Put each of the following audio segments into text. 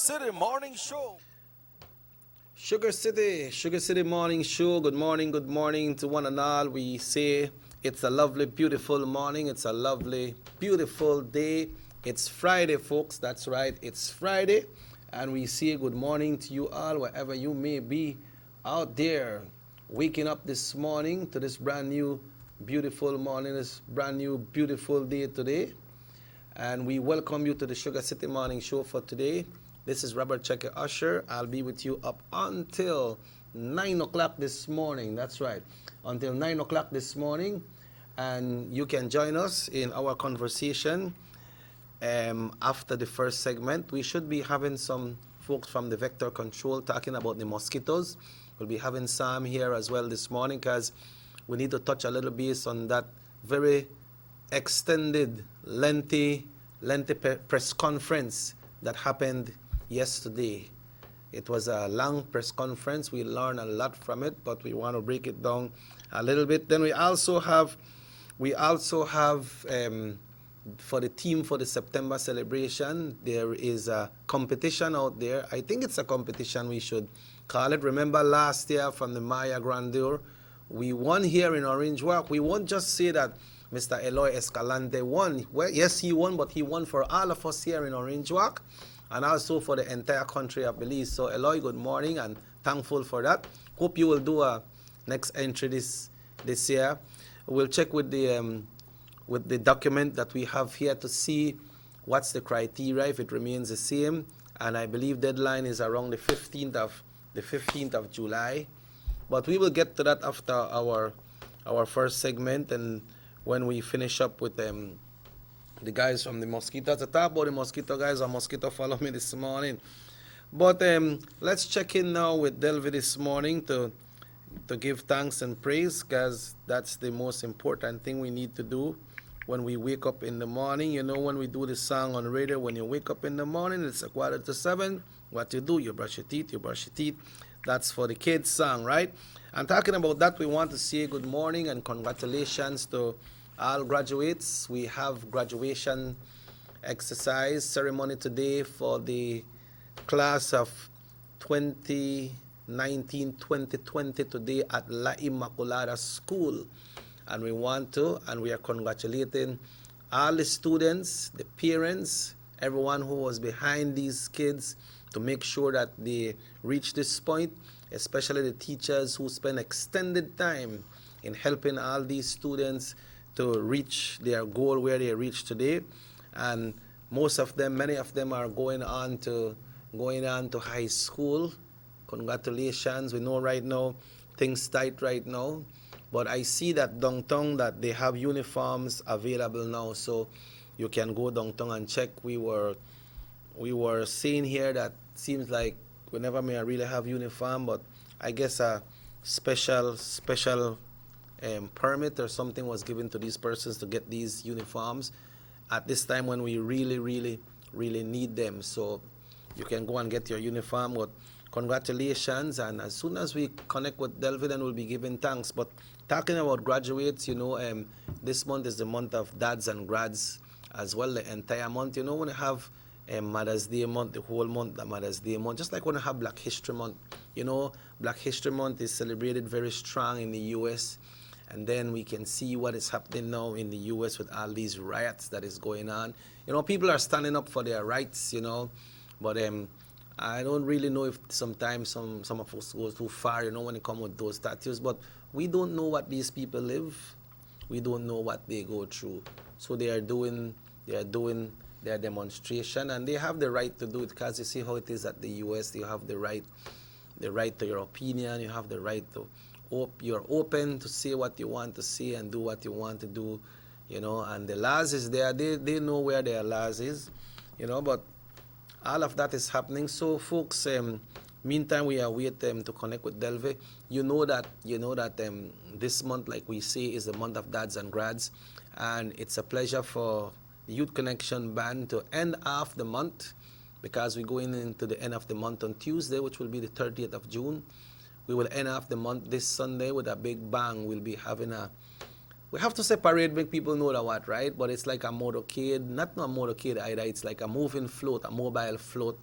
City Morning Show. Sugar City Morning Show. Good morning to one and all. We say it's a lovely, beautiful morning. It's a lovely, beautiful day. It's Friday, folks. That's right. It's Friday. And we say good morning to you all, wherever you may be out there, waking up this morning to this brand new, beautiful morning, this brand new, beautiful day today. And we welcome you to the Sugar City Morning Show for today. This is Robert Checker Usher. I'll be with you up until 9 o'clock this morning. That's right, until 9 o'clock this morning. And you can join us in our conversation after the first segment. We should be having some folks from the Vector Control talking about the mosquitoes. We'll be having Sam here as well this morning because we need to touch a little bit on that very extended, lengthy press conference that happened yesterday. It was a long press conference. We learned a lot from it, but we want to break it down a little bit. Then we also have for the team for the September celebration, there is a competition out there. I think it's a competition we should call it. Remember last year from the Maya Grandeur, we won here in Orange Walk. We won't just say that Mr. Eloy Escalante won. Well, yes, he won, but he won for all of us here in Orange Walk and also for the entire country of Belize. So, Eloy, good morning and thankful for that. Hope you will do a next entry this year. We'll check with the document that we have here to see what's the criteria, if it remains the same. And I believe deadline is around the 15th of July. But we will get to that after our first segment and when we finish up with the guys from the mosquitoes. To talk about the mosquito guys, a mosquito followed me this morning. But let's check in now with Delvi this morning to give thanks and praise, because that's the most important thing we need to do when we wake up in the morning. You know, when we do the song on radio, when you wake up in the morning, it's 6:45. What you do, you brush your teeth. That's for the kids' song, right? And talking about that, we want to say good morning and congratulations to all graduates. We have graduation exercise ceremony today for the class of 2019-2020 today at La Immaculada School. And we are congratulating all the students, the parents, everyone who was behind these kids to make sure that they reach this point, especially the teachers who spend extended time in helping all these students to reach their goal where they reach today. And many of them are going on to high school. Congratulations. We know right now things tight right now, but I see that downtown that they have uniforms available now, so you can go downtown and check. We were saying here that seems like we never may really have uniform, but I guess a special permit or something was given to these persons to get these uniforms at this time when we really need them. So you can go and get your uniform. But congratulations, and as soon as we connect with Delvin, then we'll be giving thanks. But talking about graduates, you know, this month is the month of dads and grads as well, the entire month. You know, when you have Mother's Day month, the whole month, the Mother's Day month, just like when you have Black History Month. You know, Black History Month is celebrated very strong in the U.S., and then we can see what is happening now in the U.S. with all these riots that is going on. You know, people are standing up for their rights, you know, but I don't really know if sometimes some of us go too far, you know, when it comes with those statues. But we don't know what these people live. We don't know what they go through. So they are doing their demonstration, and they have the right to do it, because you see how it is at the U.S. You have the right to your opinion. You have the right to you're open to say what you want to say and do what you want to do, you know. And the laws is there. They know where their laws is, you know. But all of that is happening. So, folks, meantime we are waiting to connect with Delve. You know that this month, like we say, is the month of dads and grads, and it's a pleasure for the Youth Connection Band to end off the month, because we're going into the end of the month on Tuesday, which will be the 30th of June. We will end off the month this Sunday with a big bang. We'll be having we have to separate, make people know that what, right? But it's like a motorcade, not a motorcade either. It's like a moving float, a mobile float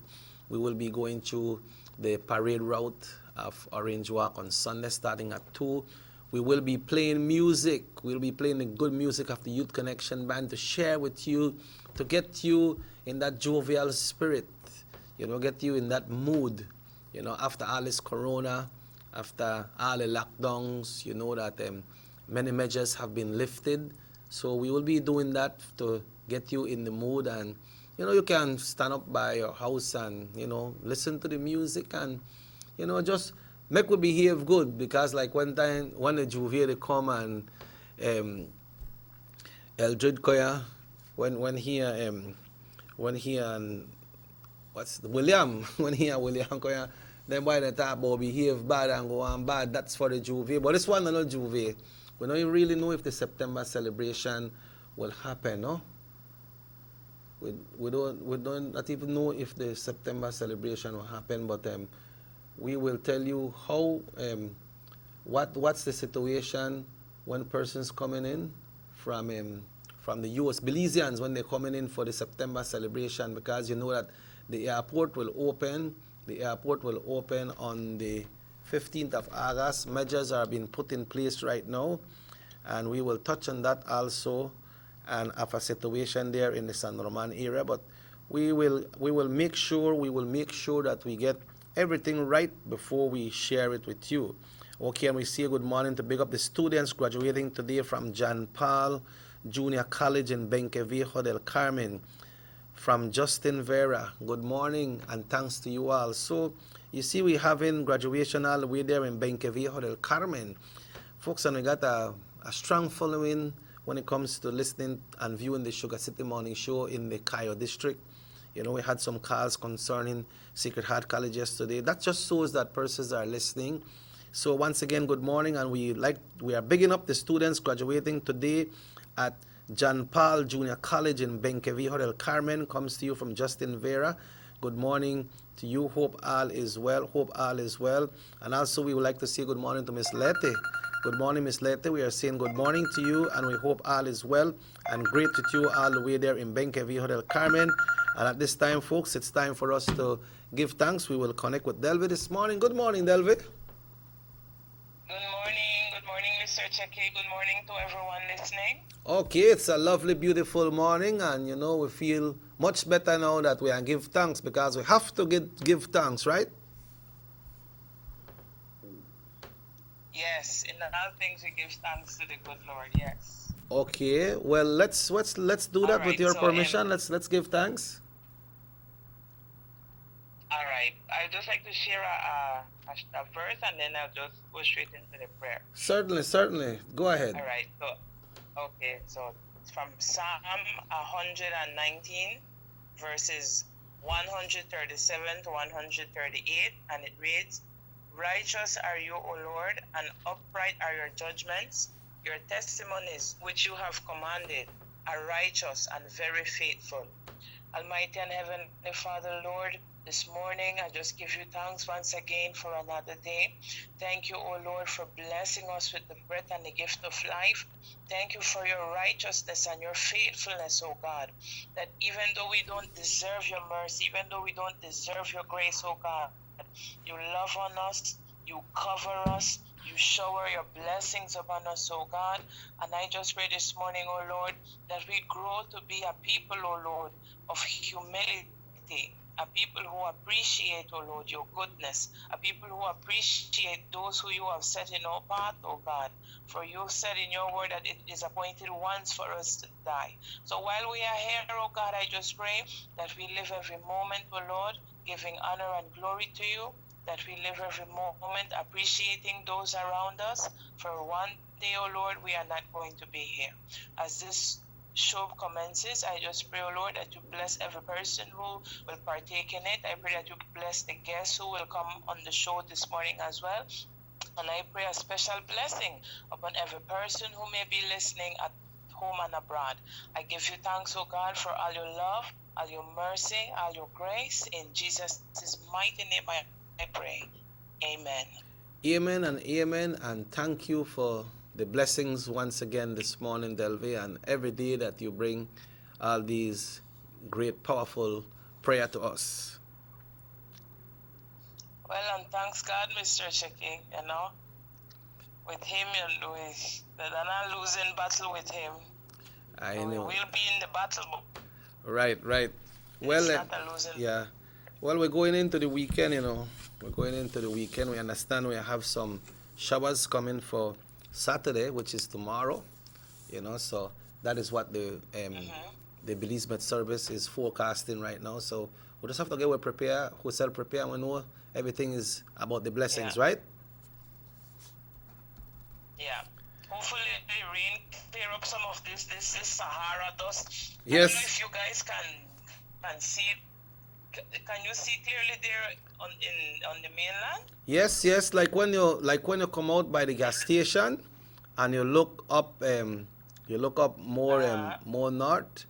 We will be going through the parade route of Orange Walk on Sunday starting at 2. We will be playing music. We'll be playing the good music of the Youth Connection Band to share with you, to get you in that jovial spirit, get you in that mood, after all this corona, after all the lockdowns, that many measures have been lifted. So we will be doing that to get you in the mood, and you can stand up by your house and listen to the music and just make we behave good, because like one time when the Juvier they come and Eldred Koya when he and what's the William when he and William Koya, then by the talk about behave bad and go on bad, that's for the Juvier. But this one not Juvier. We don't really know if the September celebration will happen, no? We don't not even know if the September celebration will happen, but we will tell you how what's the situation when persons coming in from the US, Belizeans, when they're coming in for the September celebration, because you know that the airport will open. The airport will open on the 15th of August. Measures are being put in place right now, and we will touch on that also, and of a situation there in the San Roman area. But we will make sure that we get everything right before we share it with you. Okay, and we say good morning to big up the students graduating today from John Paul Junior College in Benqueviejo del Carmen. From Justin Vera, good morning and thanks to you all. So you see, we having graduation all the way there in Benqueviejo del Carmen, folks, and we got a strong following when it comes to listening and viewing the SugarCity Morning Show in the Cayo district. We had some calls concerning Sacred Heart College yesterday. That just shows that persons are listening. So once again, good morning, and we are bigging up the students graduating today at John Paul Junior College in Benqueviejo del Carmen. Comes to you from Justin Vera. Good morning to you. Hope all is well. And also we would like to say good morning to Miss Lete. Good morning, Miss Lete. We are saying good morning to you, and we hope all is well and great with you all the way there in Benqueviejo del Carmen. And at this time, folks, it's time for us to give thanks. We will connect with Delvi this morning. Good morning, Delvi. Good morning, Mr. Checky. Good morning to everyone listening. Okay, it's a lovely, beautiful morning, and we feel much better now that we are give thanks, because we have to give thanks, right? Yes, in all things we give thanks to the good Lord. Yes. Okay, well let's do that right, with your permission. Let's give thanks. All right, I'd just like to share a verse, and then I'll just go straight into the prayer. Certainly. Go ahead. All right, so it's from Psalm 119, verses 137 to 138, and it reads, "Righteous are you, O Lord, and upright are your judgments. Your testimonies, which you have commanded, are righteous and very faithful." Almighty and Heavenly Father, Lord, this morning I just give you thanks once again for another day. Thank you, O Lord, for blessing us with the breath and the gift of life. Thank you for your righteousness and your faithfulness, O God, that even though we don't deserve your mercy, even though we don't deserve your grace, O God, you love on us, you cover us, you shower your blessings upon us, O God. And I just pray this morning, O Lord, that we grow to be a people, O Lord, of humility, a people who appreciate, O Lord, your goodness, a people who appreciate those who you have set in our path, O God. For you said in your word that it is appointed once for us to die. So while we are here, O God, I just pray that we live every moment, O Lord, giving honor and glory to you, that we live every moment appreciating those around us. For one day, O Lord, we are not going to be here. As this show commences, I just pray, O Lord, that you bless every person who will partake in it. I pray that you bless the guests who will come on the show this morning as well. And I pray a special blessing upon every person who may be listening at home and abroad. I give you thanks, O God, for all your love, all your mercy, all your grace. In Jesus' mighty name I pray. Amen. Amen and amen, and thank you for the blessings once again this morning, Delvi, and every day that you bring all these great, powerful prayer to us. Well, and thanks God, Mr. Checky, with him, they're not losing battle with him. I So we know. will be in the battle, but Right, right. Well, it's not a losing. yeah. Well, we're going into the weekend, you know. We're going into the weekend. We understand we have some showers coming for Saturday, which is tomorrow, you know. So that is what the Belize service is forecasting right now. So we just have to get well prepared, wholesale prepare, and we know everything is about the blessings, Yeah. right? Yeah. Hopefully the rain clear up some of this Sahara dust. I don't know Yes. if you guys can see it. Can you see clearly there on the mainland? Yes, yes. Like when you come out by the gas station, and you look up more north,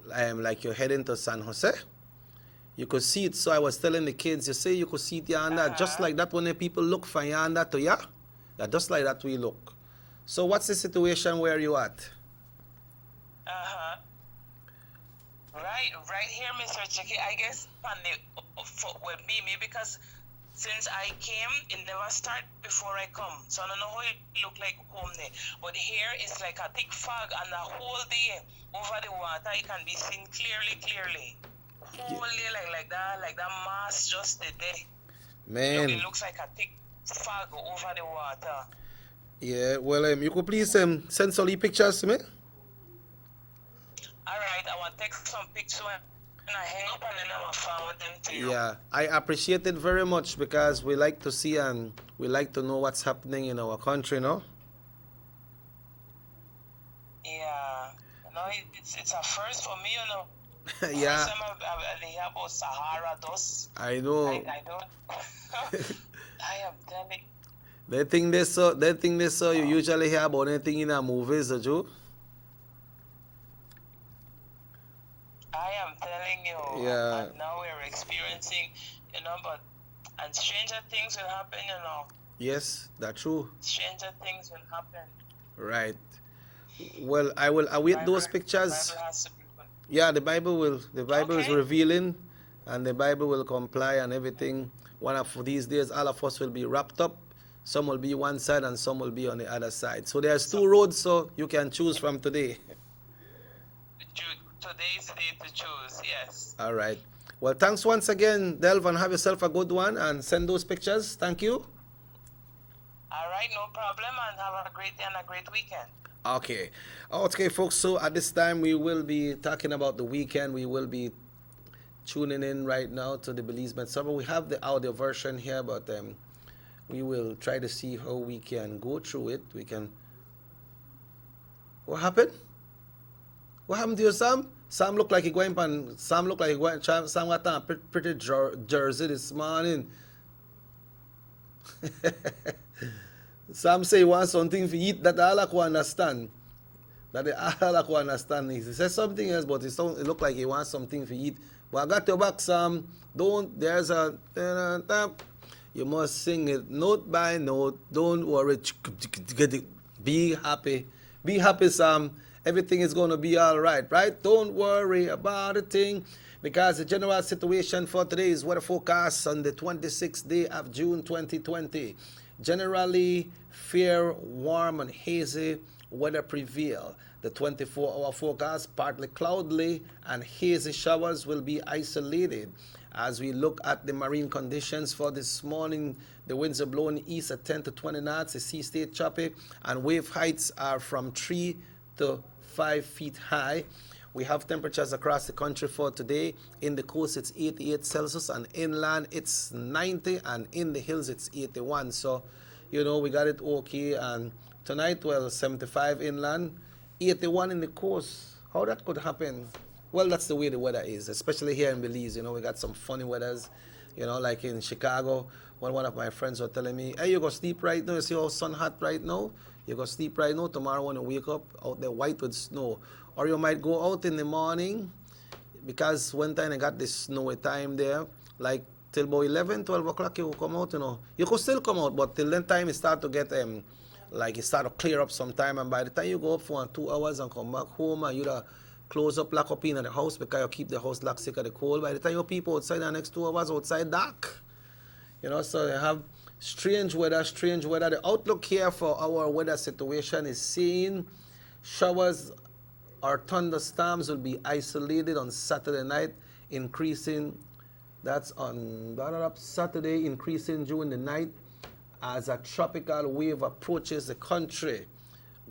like you're heading to San Jose. You could see it. So I was telling the kids, you say you could see it yonder, just like that when the people look from yonder to ya. Yeah, just like that we look. So what's the situation where you at? Right here, Mr. Chicky. I guess with me, because since I came, it never start before I come. So I don't know how it look like home there. But here it's like a thick fog, and the whole day over the water, you can be seen clearly. Whole day like that mass just the day. Man. It looks like a thick fog over the water. Yeah, well, you could please send some pictures to me. All right, I want to take some pictures and I hang up and then I will forward them to you. Yeah, I appreciate it very much because we like to see and we like to know what's happening in our country, no? Yeah, it's a first for me, Yeah. First time I hear about Sahara dust. I know. I don't. I am telling. They think they saw you usually hear about anything in our movies, Joe. I am telling you. Yeah. And now we're experiencing, and stranger things will happen, Yes, that's true. Stranger things will happen. Right. Well, I will await those pictures. Bible has to be good. Yeah, the Bible is Okay. revealing, and the Bible will comply and everything. One of these days, all of us will be wrapped up. Some will be one side and some will be on the other side. So there's two roads, so you can choose from today. Today is the day to choose, yes. All right. Well, thanks once again, Delv, and have yourself a good one and send those pictures. Thank you. All right, no problem, and have a great day and a great weekend. Okay. Okay, folks. So at this time, we will be talking about the weekend. We will be tuning in right now to the Belize server. We have the audio version here, but we will try to see how we can go through it. We can. What happened? What happened to you, Sam? Sam looked like he going pan. Sam looked like he going. Sam got on a pretty jersey this morning. Sam say he wants something to eat that all I can understand. That all I can understand is he says something else, but it look like he wants something to eat. But I got your back, Sam. There's a you must sing it note by note. Don't worry. Be happy. Be happy, Sam. Everything is going to be all right, right? Don't worry about a thing, because the general situation for today is weather forecast on the 26th day of June 2020. Generally fair, warm, and hazy weather prevail. The 24-hour forecast, partly cloudy and hazy showers will be isolated. As we look at the marine conditions for this morning, the winds are blowing east at 10 to 20 knots. The sea stayed choppy, and wave heights are from 3 to 5 feet high. We have temperatures across the country for today. In the coast, it's 88 Celsius, and inland, it's 90, and in the hills, it's 81. So, we got it okay. And tonight, 75 inland, 81 in the coast. How that could happen? Well, that's the way the weather is, especially here in Belize. We got some funny weathers, like in Chicago. When one of my friends were telling me, hey, you go sleep right now. You see how sun hot right now? You go sleep right now. Tomorrow when you wake up, out there white with snow. Or you might go out in the morning, because one time I got this snowy time there, like till about 11, 12 o'clock you will come out, You could still come out, but till then time it start to get, it start to clear up sometime. And by the time you go up for 2 hours and come back home, and you close up, lock up in the house, because you keep the house locked sick of the cold. By the time you people outside the next 2 hours outside dark, You know, so they have strange weather, strange weather. The outlook here for our weather situation is seeing showers or thunderstorms will be isolated on Saturday night, increasing. That's on Saturday, increasing during the night as a tropical wave approaches the country.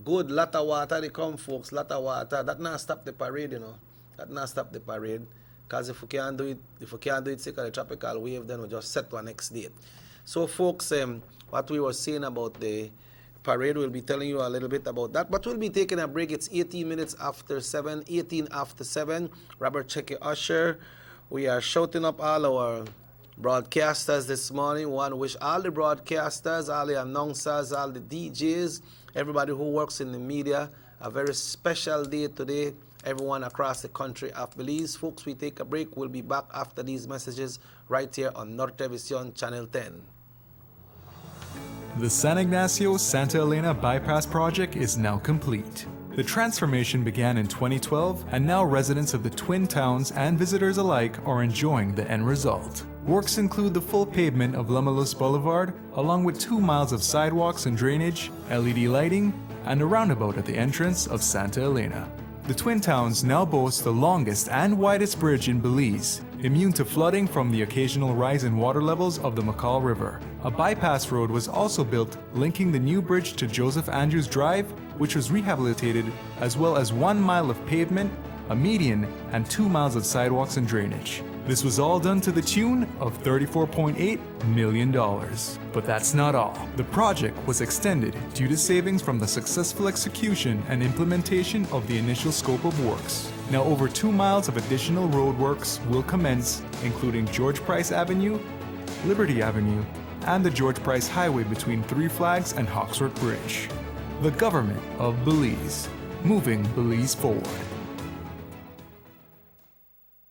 Good, lot of water they come, folks, lot of water. That not stop the parade, you know. That not stop the parade. Because if we can't do it, sick of the tropical wave, then we just set one next date. So, folks, what we were saying about the parade, we'll be telling you a little bit about that. But we'll be taking a break. It's 18 minutes after 7, 18 after 7. Robert Checky Usher. We are shouting up all our broadcasters this morning. We want to wish all the broadcasters, all the announcers, all the DJs, everybody who works in the media, a very special day today. Everyone across the country of Belize. Folks, we take a break. We'll be back after these messages right here on Nortevision Channel 10. The San Ignacio-Santa Elena Bypass Project is now complete. The transformation began in 2012, and now residents of the Twin Towns and visitors alike are enjoying the end result. Works include the full pavement of Lamalus Boulevard, along with 2 miles of sidewalks and drainage, LED lighting, and a roundabout at the entrance of Santa Elena. The Twin Towns now boast the longest and widest bridge in Belize, immune to flooding from the occasional rise in water levels of the McCall River. A bypass road was also built linking the new bridge to Joseph Andrews Drive, which was rehabilitated, as well as 1 mile of pavement, a median, and 2 miles of sidewalks and drainage. This was all done to the tune of $34.8 million. But that's not all. The project was extended due to savings from the successful execution and implementation of the initial scope of works. Now over 2 miles of additional roadworks will commence, including George Price Avenue, Liberty Avenue, and the George Price Highway between Three Flags and Hawksworth Bridge. The government of Belize, moving Belize forward.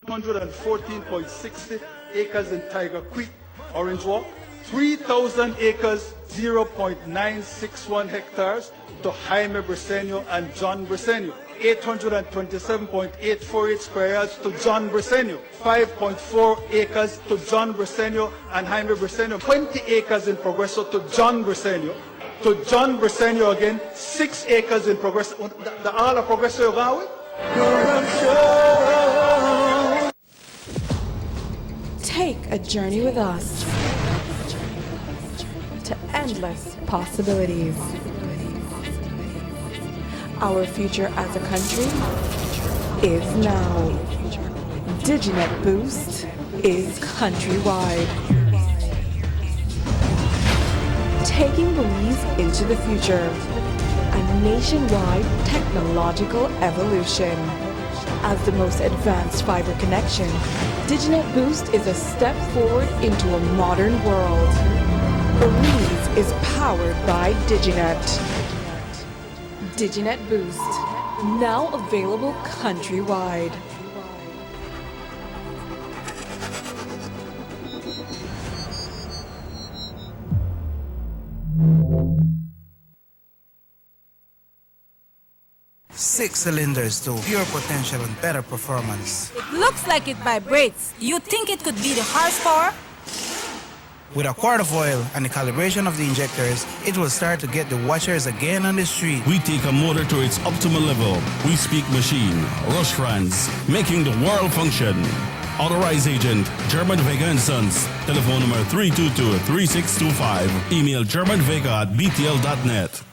114.60 acres in Tiger Creek, Orange Walk, 3,000 acres, 0.961 hectares to Jaime Briceño and John Briceño, 827.848 square yards to John Briceño, 5.4 acres to John Briceño and Jaime Briceño, 20 acres in Progreso to John Briceño, to John Briceño again, 6 acres in Progreso. The all of Progreso you're going with? Take a journey with us to endless possibilities. Our future as a country is now. DigiNet Boost is countrywide. Taking Belize into the future. A nationwide technological evolution. As the most advanced fiber connection, DigiNet Boost is a step forward into a modern world. Belize is powered by DigiNet. DigiNet Boost, now available countrywide. Six cylinders to pure potential and better performance. It looks like it vibrates. You think it could be the horsepower? With a quart of oil and the calibration of the injectors, it will start to get the watchers again on the street. We take a motor to its optimal level. We speak machine, Rush France, making the world function. Authorized agent, German Vega & Sons. Telephone number 322-3625. Email germanvega@btl.net.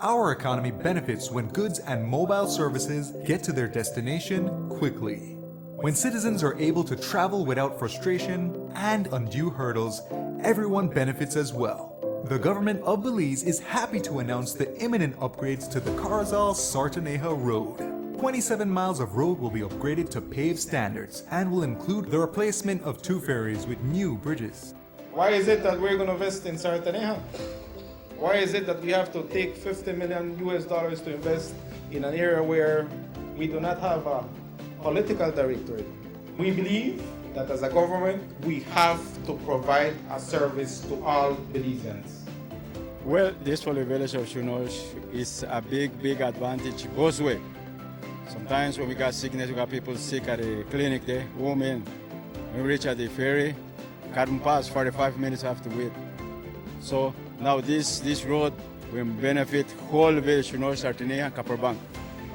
Our economy benefits when goods and mobile services get to their destination quickly. When citizens are able to travel without frustration and undue hurdles, everyone benefits as well. The government of Belize is happy to announce the imminent upgrades to the Carzal-Sartaneja Road. 27 miles of road will be upgraded to paved standards and will include the replacement of 2 ferries with new bridges. Why is it that we're going to invest in Sartaneja? Why is it that we have to take $50 million to invest in an area where we do not have a political directorate? We believe that as a government, we have to provide a service to all Belizeans. Well, this for the village of Chunosh is a big advantage both ways. Sometimes when we got sickness, we got people sick at the clinic there, women. When we reach at the ferry, Can't pass 45 minutes, have to wait. So now this road will benefit whole village, Sartine and Copperbank.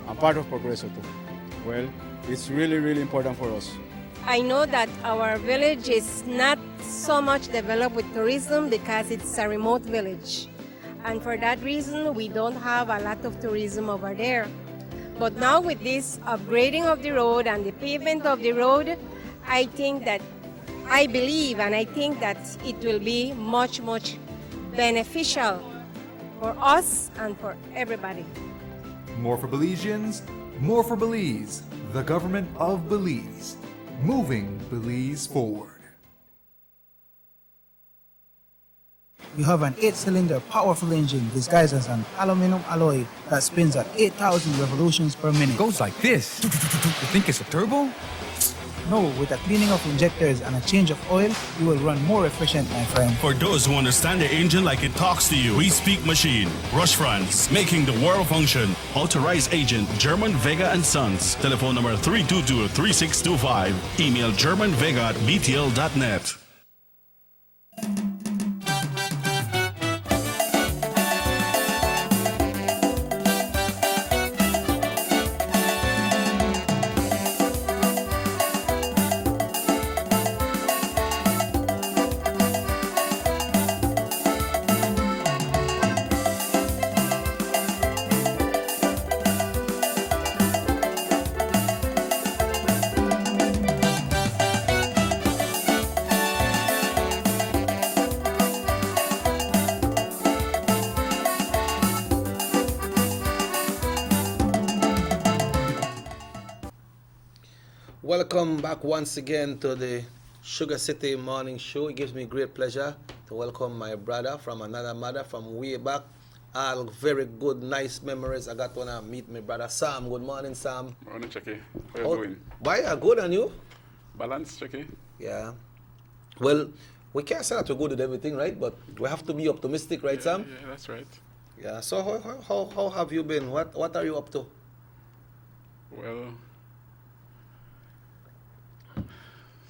I'm part of Progresso too. Well, it's really, really important for us. I know that our village is not so much developed with tourism because it's a remote village. And for that reason, we don't have a lot of tourism over there. But now with this upgrading of the road and the pavement of the road, I believe and I think that it will be much, much beneficial for us and for everybody. More for Belizeans, more for Belize, the government of Belize, moving Belize forward. You have an 8-cylinder powerful engine disguised as an aluminum alloy that spins at 8,000 revolutions per minute. Goes like this. You think it's a turbo? No, with a cleaning of injectors and a change of oil, you will run more efficient, my friend. For those who understand the engine like it talks to you, we speak machine. Rush France, making the world function. Authorized agent, German Vega and Sons. Telephone number 322-3625. Email germanvega@btl.net. Welcome back once again to the SugarCity Morning Show. It gives me great pleasure to welcome my brother from another mother from way back. All very good, nice memories. I got to meet my brother Sam. Good morning, Sam. Morning, Chucky. How are you doing? Why are good, and you? Balance, Chucky. Yeah. Well, we can't say that we're good at everything, right? But we have to be optimistic, right, Sam? Yeah, that's right. Yeah. So how have you been? What are you up to? Well,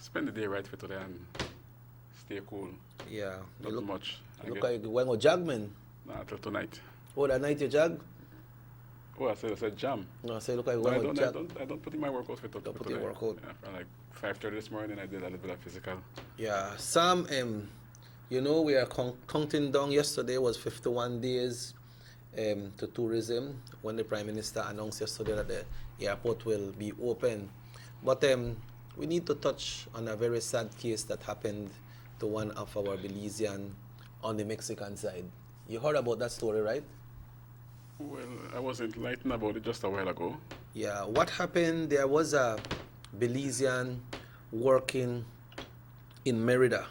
spend the day right for today and stay cool. Yeah. Not much. You look like you went to jog, man. Nah, till tonight. Oh, that night you jog? Oh, I said jam. No, I said look like you No, went to jog. I don't put in my workouts for today. Don't put in your workout. Yeah, from like 5:30 this morning, I did a little bit of physical. Yeah, Sam, you know, we are counting down. Yesterday was 51 days to tourism when the Prime Minister announced yesterday that the airport will be open. But we need to touch on a very sad case that happened to one of our Belizean on the Mexican side. You heard about that story, right? Well, I was enlightened about it just a while ago. Yeah, what happened, there was a Belizean working in Merida,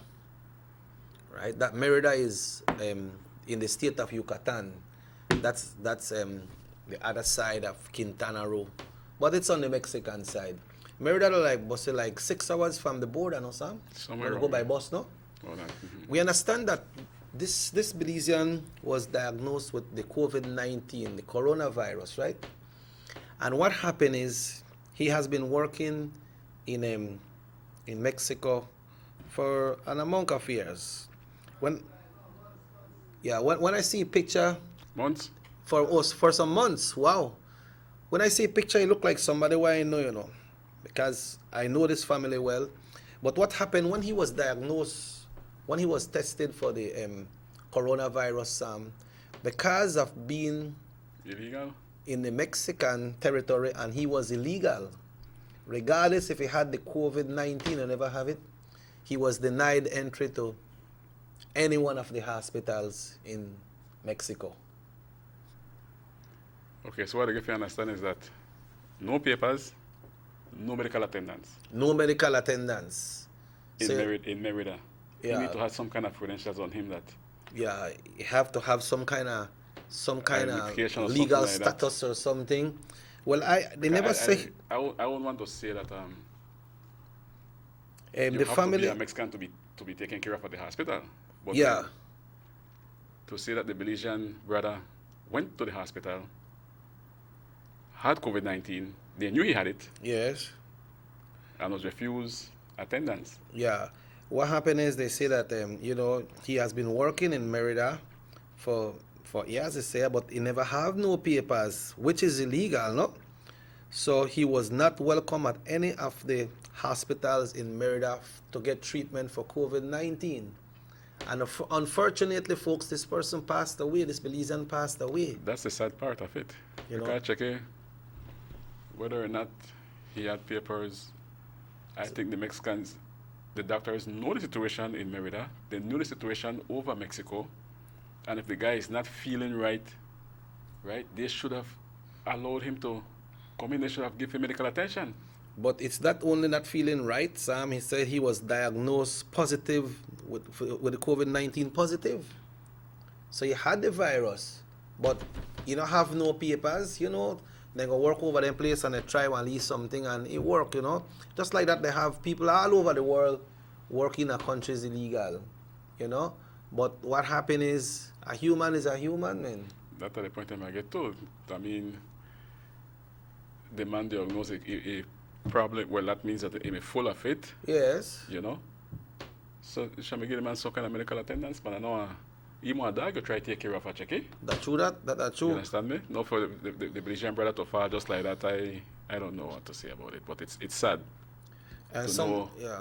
right? That Merida is in the state of Yucatan. That's the other side of Quintana Roo, but it's on the Mexican side. Merida like 6 hours from the border, no, Sam? Somewhere go by bus, no? Oh, that, We understand that this Belizean was diagnosed with the COVID-19, the coronavirus, right? And what happened is he has been working in Mexico for an amount of years. When I see a picture, months for some months, wow. When I see a picture, it look like somebody who I know, you know, because I know this family well. But what happened when he was diagnosed, when he was tested for the coronavirus, because of being illegal in the Mexican territory, and he was illegal, regardless if he had the COVID-19 or never have it, he was denied entry to any one of the hospitals in Mexico. Okay, so what I get to understand is that no papers, no medical attendance. No medical attendance. In Merida. Yeah. You need to have some kind of credentials on him that. Yeah, you have to have some kind of Identification or legal something like that. status or something. Well, they never say. I wouldn't want to say that the you have family to be a Mexican to be taken care of at the hospital. But yeah. To say that the Belizean brother went to the hospital, had COVID-19, they knew he had it. Yes. And was refused attendance. Yeah. what happened is they say that he has been working in Merida for years, they say, but he never have no papers, which is illegal, no? So he was not welcome at any of the hospitals in Merida to get treatment for COVID-19. And unfortunately, folks, this person passed away. This Belizean passed away. That's the sad part of it. You know? Can't check whether or not he had papers. I think the Mexicans, the doctors know the situation in Merida. They knew the situation over Mexico. And if the guy is not feeling right, they should have allowed him to come in. They should have given him medical attention. But it's not only not feeling right, Sam. He said he was diagnosed positive with the COVID-19 positive. So he had the virus, but you don't have no papers, They go work over them place and they try to release something and it work, Just like that, they have people all over the world working in countries illegal, But what happened is a human, man. That's the point I get to. I mean, the man diagnosed a problem, well, that means that he's full of it. Yes. So, shall we give the man some kind of medical attendance? But I know even a dog, you try to take care of a check. That's true, that's true. You understand me? No, for the Belizean brother to fall just like that, I don't know what to say about it, but it's sad. And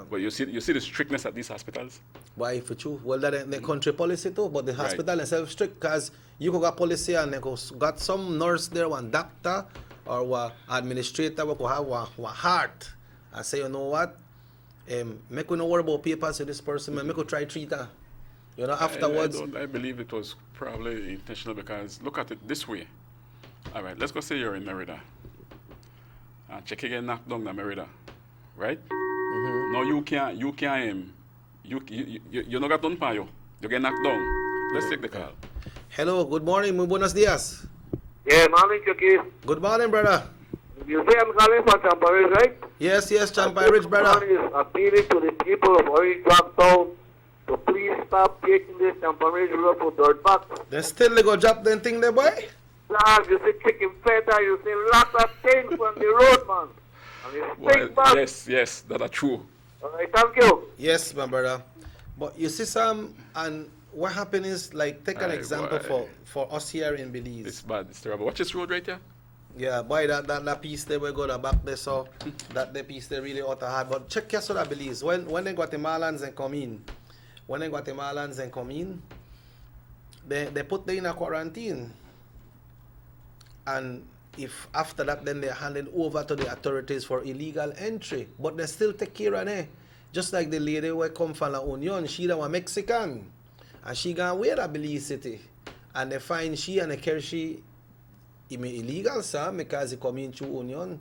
But you see the strictness at these hospitals? Why, for true? Well, that's the country policy too, but the hospital is strict because you got policy and they got some nurse there, one doctor, or one administrator who have one heart and say, you know what, make we no worry about papers to this person, make we try treat her. Afterwards. I believe it was probably intentional because look at it this way. All right, let's go say you're in Merida. And check again knocked down in Merida, right? Mm-hmm. No, you not got done for you. You get knocked down. Let's take the call. Hello, good morning, muy buenos días. Yeah, morning, Chucky. Good morning, brother. You say I'm calling for Champa Ridge, right? Yes, Champa Ridge, brother. Is appealing to the people of Orange Drop Town to please stop taking this Champa Ridge road for dirt back. They still go drop them thing there, boy? You see chicken feta, you see lots of things on the road, man. Well, yes, that are true. All right, thank you. Yes, my brother. But you see, Sam, and what happened is, like, take an example for us here in Belize. It's bad, it's terrible. Watch this road right here. Yeah, boy, that piece there, we go the back there, so that the piece there really ought to have. But check your sort of Belize. When the Guatemalans come in, they put them in a quarantine. And if after that, then they're handed over to the authorities for illegal entry. But they still take care of it. Just like the lady who come from La Union, she was Mexican. And she gone where at Belize City. And they find she and they carry she illegal, sir, because he come in through Union.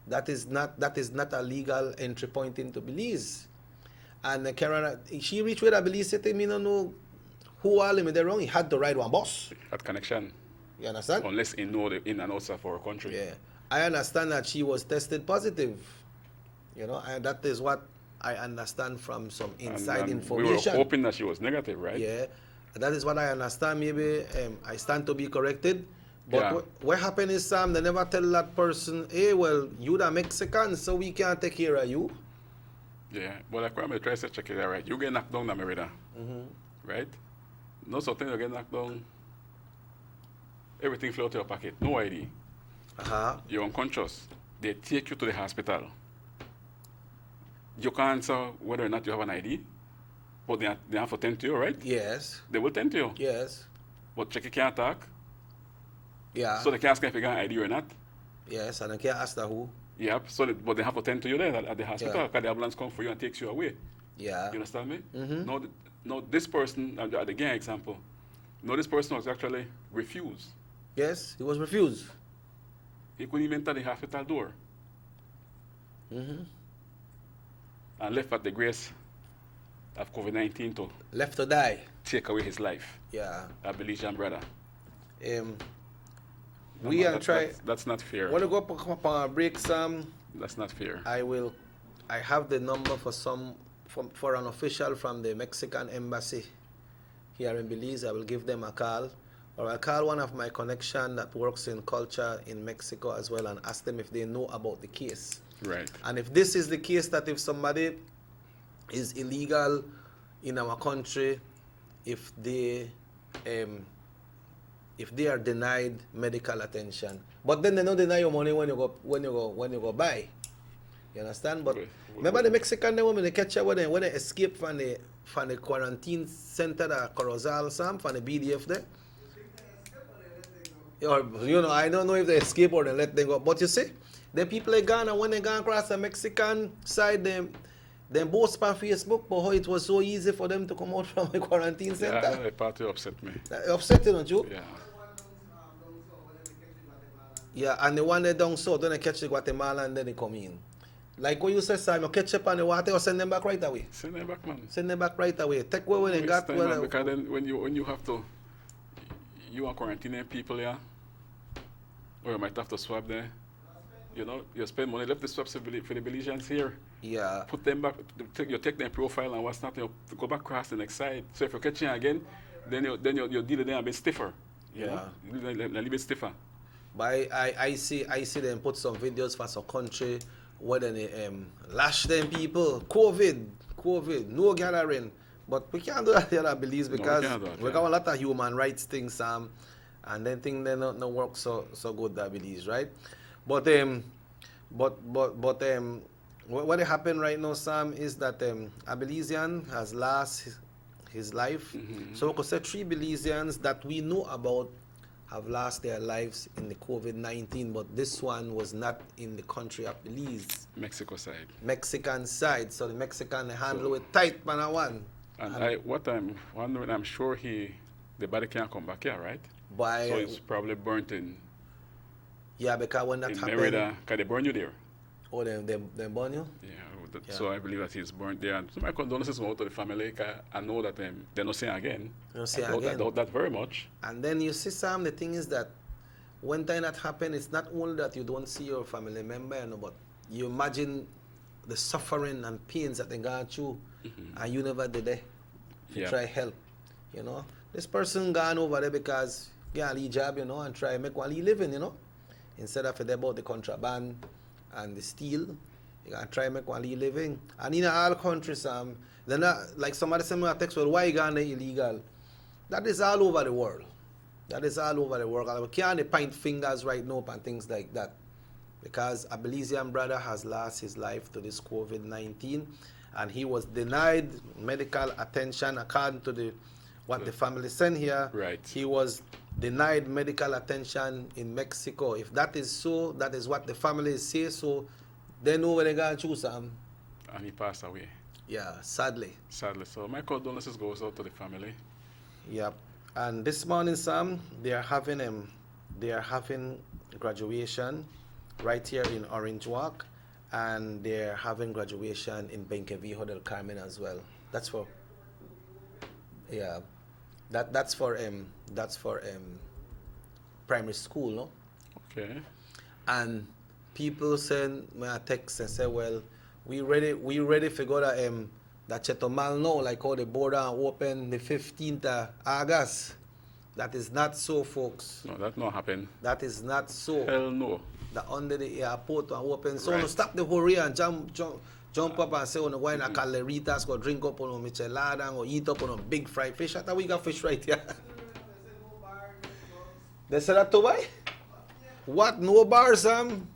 That is not a legal entry point into Belize. And she reached where at Belize City, me don't know who all him there wrong. He had to ride one bus. That connection. You understand? Unless he know the in and outside for a country. Yeah. I understand that she was tested positive. And that is what I understand from some inside information. We were hoping that she was negative, right? Yeah. That is what I understand. Maybe I stand to be corrected. But what happened is, Sam, they never tell that person, hey, well, you the Mexican, so we can't take care of you. Yeah. Well, like I'm trying to check it out, right? You get knocked down in Merida. Mm-hmm. Right? No certain you get knocked down. Everything flow to your pocket. No ID. You're unconscious. They take you to the hospital. You can't answer whether or not you have an ID, but they have to tend to you, right? Yes. They will tend to you. Yes. But check you can't talk. Yeah. So they can't ask if you got an ID or not. Yes, and they can't ask the who. Yep. But they have to tend to you there at the hospital because the ambulance comes for you and takes you away. Yeah. You understand me? Mm-hmm. No, this person, the gang example, this person was actually refused. Yes, he was refused. He couldn't even enter the hospital door. Mm-hmm. And left at the grace of COVID-19 to... Left to die. Take away his life. Yeah. A Belizean brother. That's not fair. Want to go up on a break, Sam? That's not fair. I have the number for an official from the Mexican embassy here in Belize. I will give them a call. Or I'll call one of my connection that works in culture in Mexico as well and ask them if they know about the case. Right. And if this is the case, that if somebody is illegal in our country if they are denied medical attention. But then they don't deny your money when you go buy. You understand? But remember the Mexican they when they catch you when they escape from the quarantine center at Corozal, Sam, from the BDF there. Or, you know, I don't know if they escape or they let them go. But you see, the people in Ghana, when they go across the Mexican side, them boast on Facebook about how it was so easy for them to come out from the quarantine center. Yeah, that part upset me. That upset you, don't you? Yeah. Yeah, and the one they down south, then they catch the Guatemala and then they come in. Like what you said, Sam, you catch up on the water or send them back right away. Send them back, man. Send them back right away. Take away when they got time, man, because then when you have to, you are quarantining people here, or you might have to swab there. You know, you spend money, left the swabs for the Belizeans here. Yeah. Put them back, you take their profile and what's not, you go back across the next side. So if you're catching again, then your deal with them a bit stiffer. Yeah. A little bit stiffer. But I see them put some videos for some country where they lash them people. COVID, no gathering. But we can't do that here at Belize because we got a lot of human rights things, Sam, and then things they not work so good at Belize, right? But what happened right now, Sam, is that a Belizean has lost his life. Mm-hmm. So we could say 3 Belizeans that we know about have lost their lives in the COVID-19, but this one was not in the country of Belize. Mexican side. So the Mexican handle it tight, man, one. And what I'm wondering, I'm sure the body can't come back here, right? So it's probably burnt in. Yeah, because when that happened. Merida, can they burn you there? Oh, they burn you? Yeah. So I believe that he's burnt there. And so my condolences go out to the family. I know that they're not saying again. I doubt that very much. And then you see, Sam, the thing is that when time that happened, it's not only that you don't see your family member, you know, but you imagine the suffering and pains that they gone through, and you never did it to try help. You know, this person gone over there because get a job, you know, and try make one living, you know, instead of they about the contraband and the steel. You can try make one living. And in all countries, they're not, like somebody sent me a text, well, why Ghana illegal? That is all over the world. That is all over the world. And we can't point fingers right now and things like that. Because a Belizean brother has lost his life to this COVID-19, and he was denied medical attention according to what the family sent here. Right. He was denied medical attention in Mexico. If that is so, that is what the family say so. They know where they're going to choose him. And he passed away. Yeah, sadly. So my condolences goes out to the family. Yep. And this morning, Sam, they are having graduation right here in Orange Walk, and they're having graduation in Benkevijo del Carmen as well. That's for primary school, no? Okay. And people send me a text and say, well, we ready to go to that Chetomal now, like how the border open the 15th of August. That is not so, folks. No, that not happen. That is not so. Hell no. The under the airport are open. So no stop the hurry and jump up and say, oh, no, go in a caleritas, go drink up on a michelada, or eat up on a big fried fish. I thought we got fish right here. They said that to buy? What? No bar, Sam?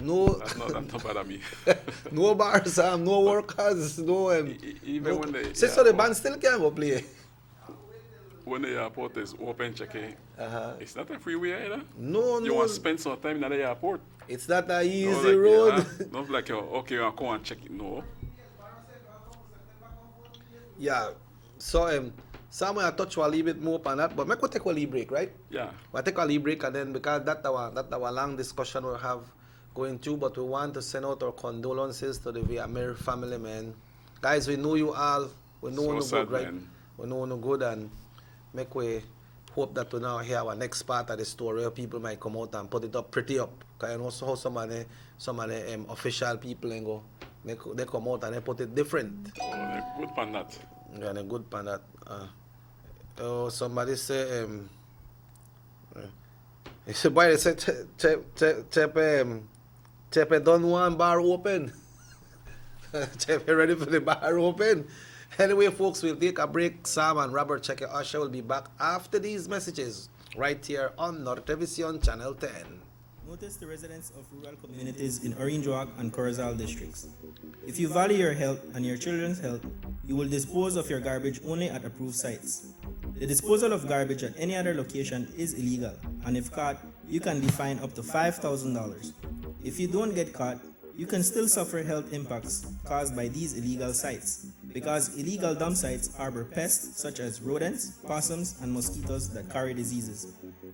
No. That's not bad at me. No bars, no workers, no. Even when they. So the band still can go play. When the airport is open, checking, it's not a freeway either. No. You want to spend some time in the airport. It's not an easy road. Not like okay, I'll come and check it. No. Yeah. So somewhere I touch a little bit more on that, but we could take a little break, right? Yeah. We'll take a little break, and then because that's our long discussion we'll have going through, but we want to send out our condolences to the Villamere family, man. Guys, we know you all. We know you good, right? We know you good, and make we hope that we now hear our next part of the story where people might come out and put it up pretty up. Because you know how some of the official people and go, they come out and they put it different. Oh, they're good on that. Yeah, they're good on that. Somebody say, somebody say, Chepe done one bar open. Jeff, you ready for the bar open? Anyway, folks, we'll take a break. Sam and Robert Checker Usher will be back after these messages right here on Norte Television Channel 10. Notice the residents of rural communities in Orange Walk and Corozal districts. If you value your health and your children's health, you will dispose of your garbage only at approved sites. The disposal of garbage at any other location is illegal, and if caught, you can be fined up to $5,000. If you don't get caught, you can still suffer health impacts caused by these illegal sites, because illegal dump sites harbor pests such as rodents, possums, and mosquitoes that carry diseases.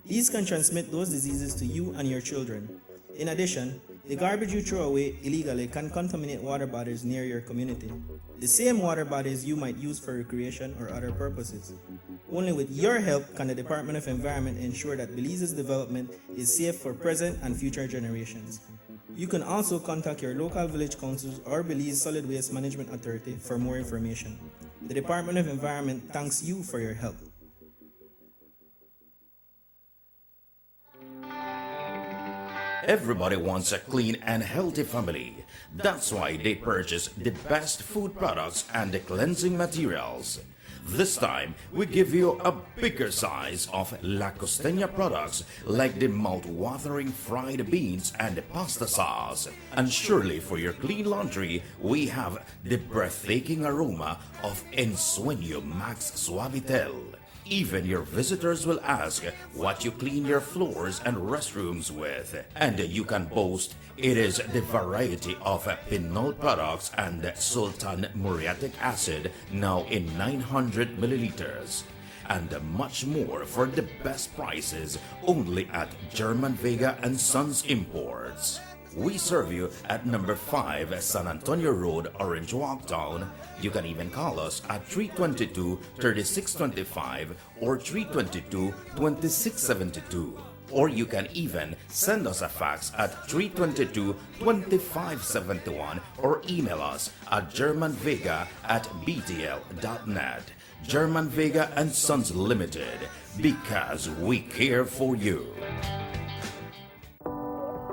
These can transmit those diseases to you and your children. In addition, the garbage you throw away illegally can contaminate water bodies near your community, the same water bodies you might use for recreation or other purposes. Only with your help can the Department of Environment ensure that Belize's development is safe for present and future generations. You can also contact your local village councils or Belize Solid Waste Management Authority for more information. The Department of Environment thanks you for your help. Everybody wants a clean and healthy family. That's why they purchase the best food products and the cleansing materials. This time, we give you a bigger size of La Costeña products like the mouth-watering fried beans and the pasta sauce. And surely for your clean laundry, we have the breathtaking aroma of Ensueño Max Suavitel. Even your visitors will ask what you clean your floors and restrooms with. And you can boast it is the variety of Pinol products and Sultan muriatic acid now in 900 milliliters. And much more for the best prices only at German Vega and Sons Imports. We serve you at number 5 San Antonio Road, Orange Walk Town. You can even call us at 322-3625 or 322-2672. Or you can even send us a fax at 322-2571 or email us at germanvega@btl.net. German Vega and Sons Limited, because we care for you.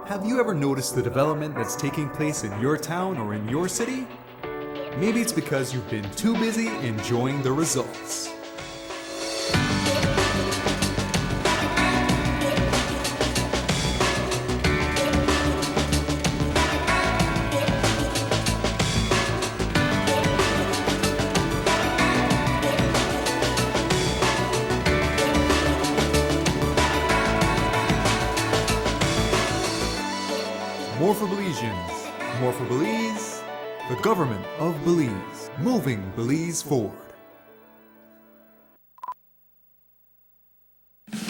Have you ever noticed the development that's taking place in your town or in your city? Maybe it's because you've been too busy enjoying the results. More for Belizeans, more for Belize, the government of Belize, moving Belize forward.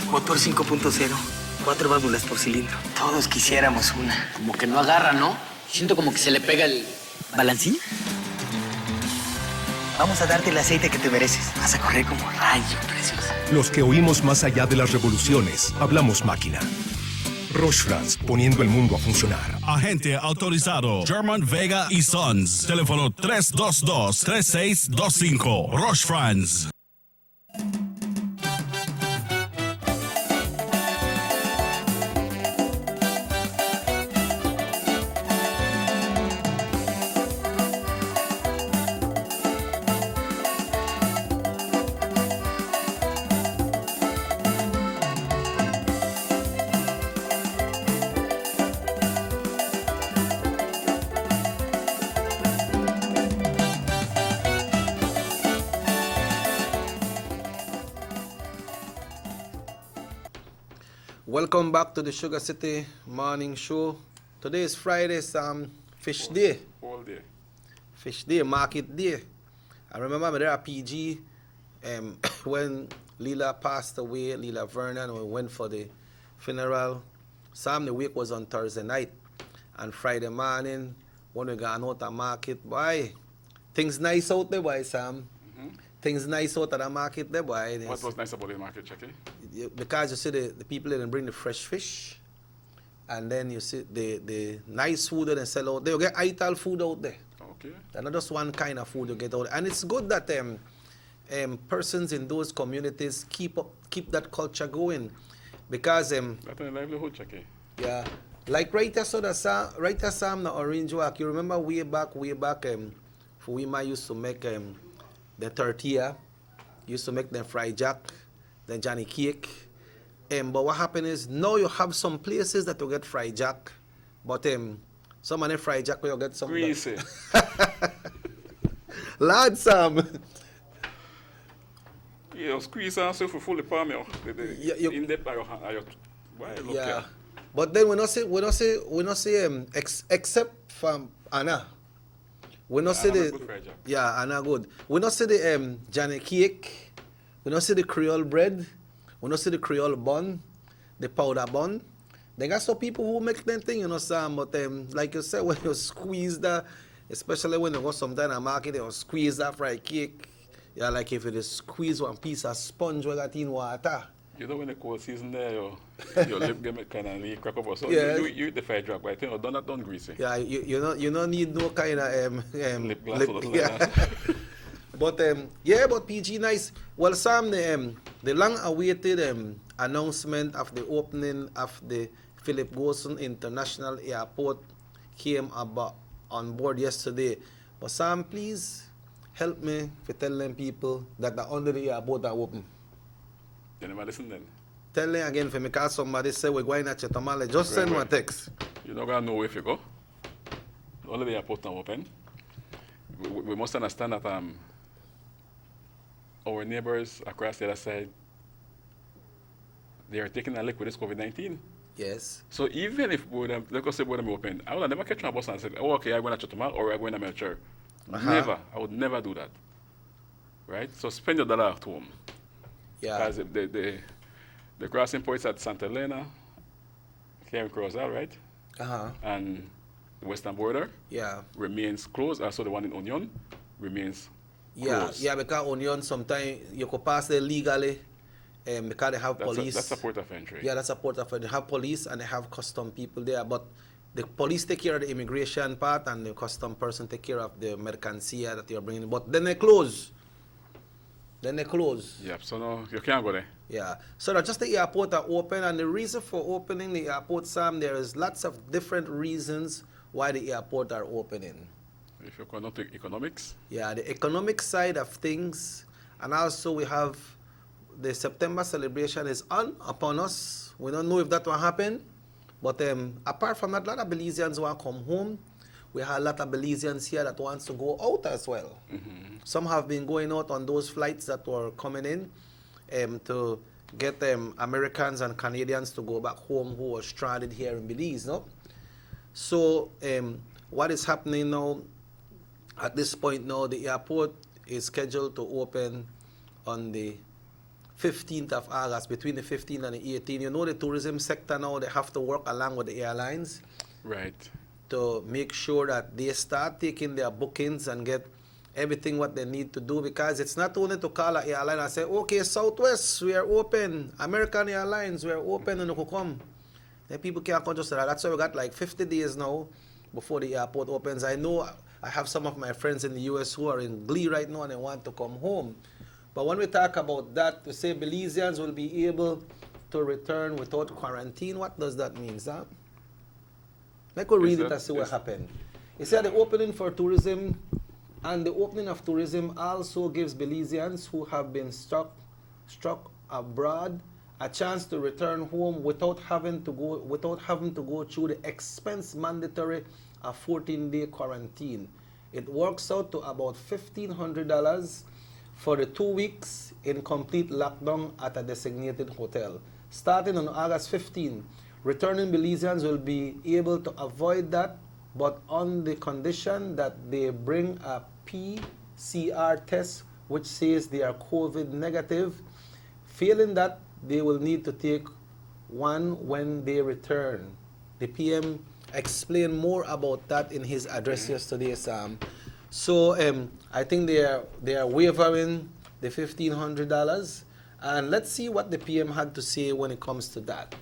Motor 5.0, 4 válvulas por cilindro. Todos quisiéramos una. Como que no agarra, ¿no? Siento como que se le pega el balancín. Vamos a darte el aceite que te mereces. Vas a correr como rayo, preciosa. Los que oímos más allá de las revoluciones, hablamos máquina. Roche France, poniendo el mundo a funcionar. Agente autorizado German Vega y Sons. Teléfono 322-3625. Roche France. Welcome back to the Sugar City Morning Show. Today is Friday, Fish Day. All day. Fish Day, Market Day. I remember there at PG when Leela passed away, Leela Vernon, we went for the funeral. The wake was on Thursday night. And Friday morning, when we got out of market, boy, things nice out there, boy, Sam. Things nice out of the market there, boy. What was nice about the market, Chucky? Because you see the people didn't bring the fresh fish, and then you see the nice food that they sell out there. You get ital food out there. Okay. And not just one kind of food you get out there. And it's good that persons in those communities keep that culture going, because that's a livelihood, Chucky. Yeah, Like right there, so the Sam the Orange Walk. You remember way back, for we might used to make the tortilla, used to make them fried jack, then Johnny cake. But what happened is now you have some places that you get fried jack, but some of the fried jack where you get some greasy. Lad Sam. Yeah, squeeze and so for fully palm in depth why look yeah. But then we not say except from Anna. We not say the Anna good. We not say the Johnny cake. We not say the Creole bread. We not say the Creole bun, the powder bun. They got some people who make them thing, you know, Sam. But like you said, when you squeeze that, especially when you go sometime at market, they will squeeze that fried cake. Yeah, like if it is squeeze one piece of sponge with that in water. You know when the cold season there, your lip get kind of crack up or so. Yeah. You eat the fried jack, but I think you done greasy. Yeah, you don't need no kind of lip gloss or yeah. But but PG nice. Well, Sam, the long-awaited announcement of the opening of the Philip Gosson International Airport came about on board yesterday. But Sam, please help me for telling people that the under the airport are open. You never listen then? Tell them again for me, because somebody say we're going to Chetamale. Just send me a text. You're not going to know if you go. Only the airport now open. We must understand that our neighbors across the other side, they are taking a lick with this COVID-19. Yes. So even if let's say Bodem open, I would never catch my bus and say, oh, okay, I'm going to Chetamale or I'm going to Melchor. Never. I would never do that. Right? So spend your dollar at home. Yeah. Because the crossing points at Santa Elena, here in Corozal, right? And the western border remains closed. Also the one in Union remains closed. Yeah, because Union sometimes you could pass there legally because they have police. That's a port of entry. Yeah, that's a port of entry. They have police and they have custom people there. But the police take care of the immigration part and the custom person take care of the mercancía that you're bringing. But then they close. Yep, so no, you can't go there. Yeah, so that's just the airport are open, and the reason for opening the airport, Sam, there is lots of different reasons why the airport are opening. If you cannot take economics? Yeah, the economic side of things, and also we have the September celebration is upon us. We don't know if that will happen, but apart from that, a lot of Belizeans want to come home. We have a lot of Belizeans here that wants to go out as well. Mm-hmm. Some have been going out on those flights that were coming in to get Americans and Canadians to go back home who were stranded here in Belize, no? So what is happening now, at this point now, the airport is scheduled to open on the 15th of August, between the 15th and the 18th. You know the tourism sector now, they have to work along with the airlines. Right. To make sure that they start taking their bookings and get everything what they need to do, because it's not only to call an airline and say, okay, Southwest, we are open, American Airlines, we are open, and you can come. Then people can't come just say that. That's why we got like 50 days now before the airport opens. I know I have some of my friends in the US who are in glee right now and they want to come home. But when we talk about that, to say Belizeans will be able to return without quarantine, what does that mean, Sam? Make us read it and see what happened. It said the opening for tourism, and the opening of tourism also gives Belizeans who have been struck abroad a chance to return home without having to go through the expense mandatory 14-day quarantine. It works out to about $1,500 for the 2 weeks in complete lockdown at a designated hotel. Starting on August 15, returning Belizeans will be able to avoid that, but on the condition that they bring a PCR test which says they are COVID negative. Failing that, they will need to take one when they return. The PM explained more about that in his address yesterday, Sam. So I think they are waiving the $1,500, and let's see what the PM had to say when it comes to that.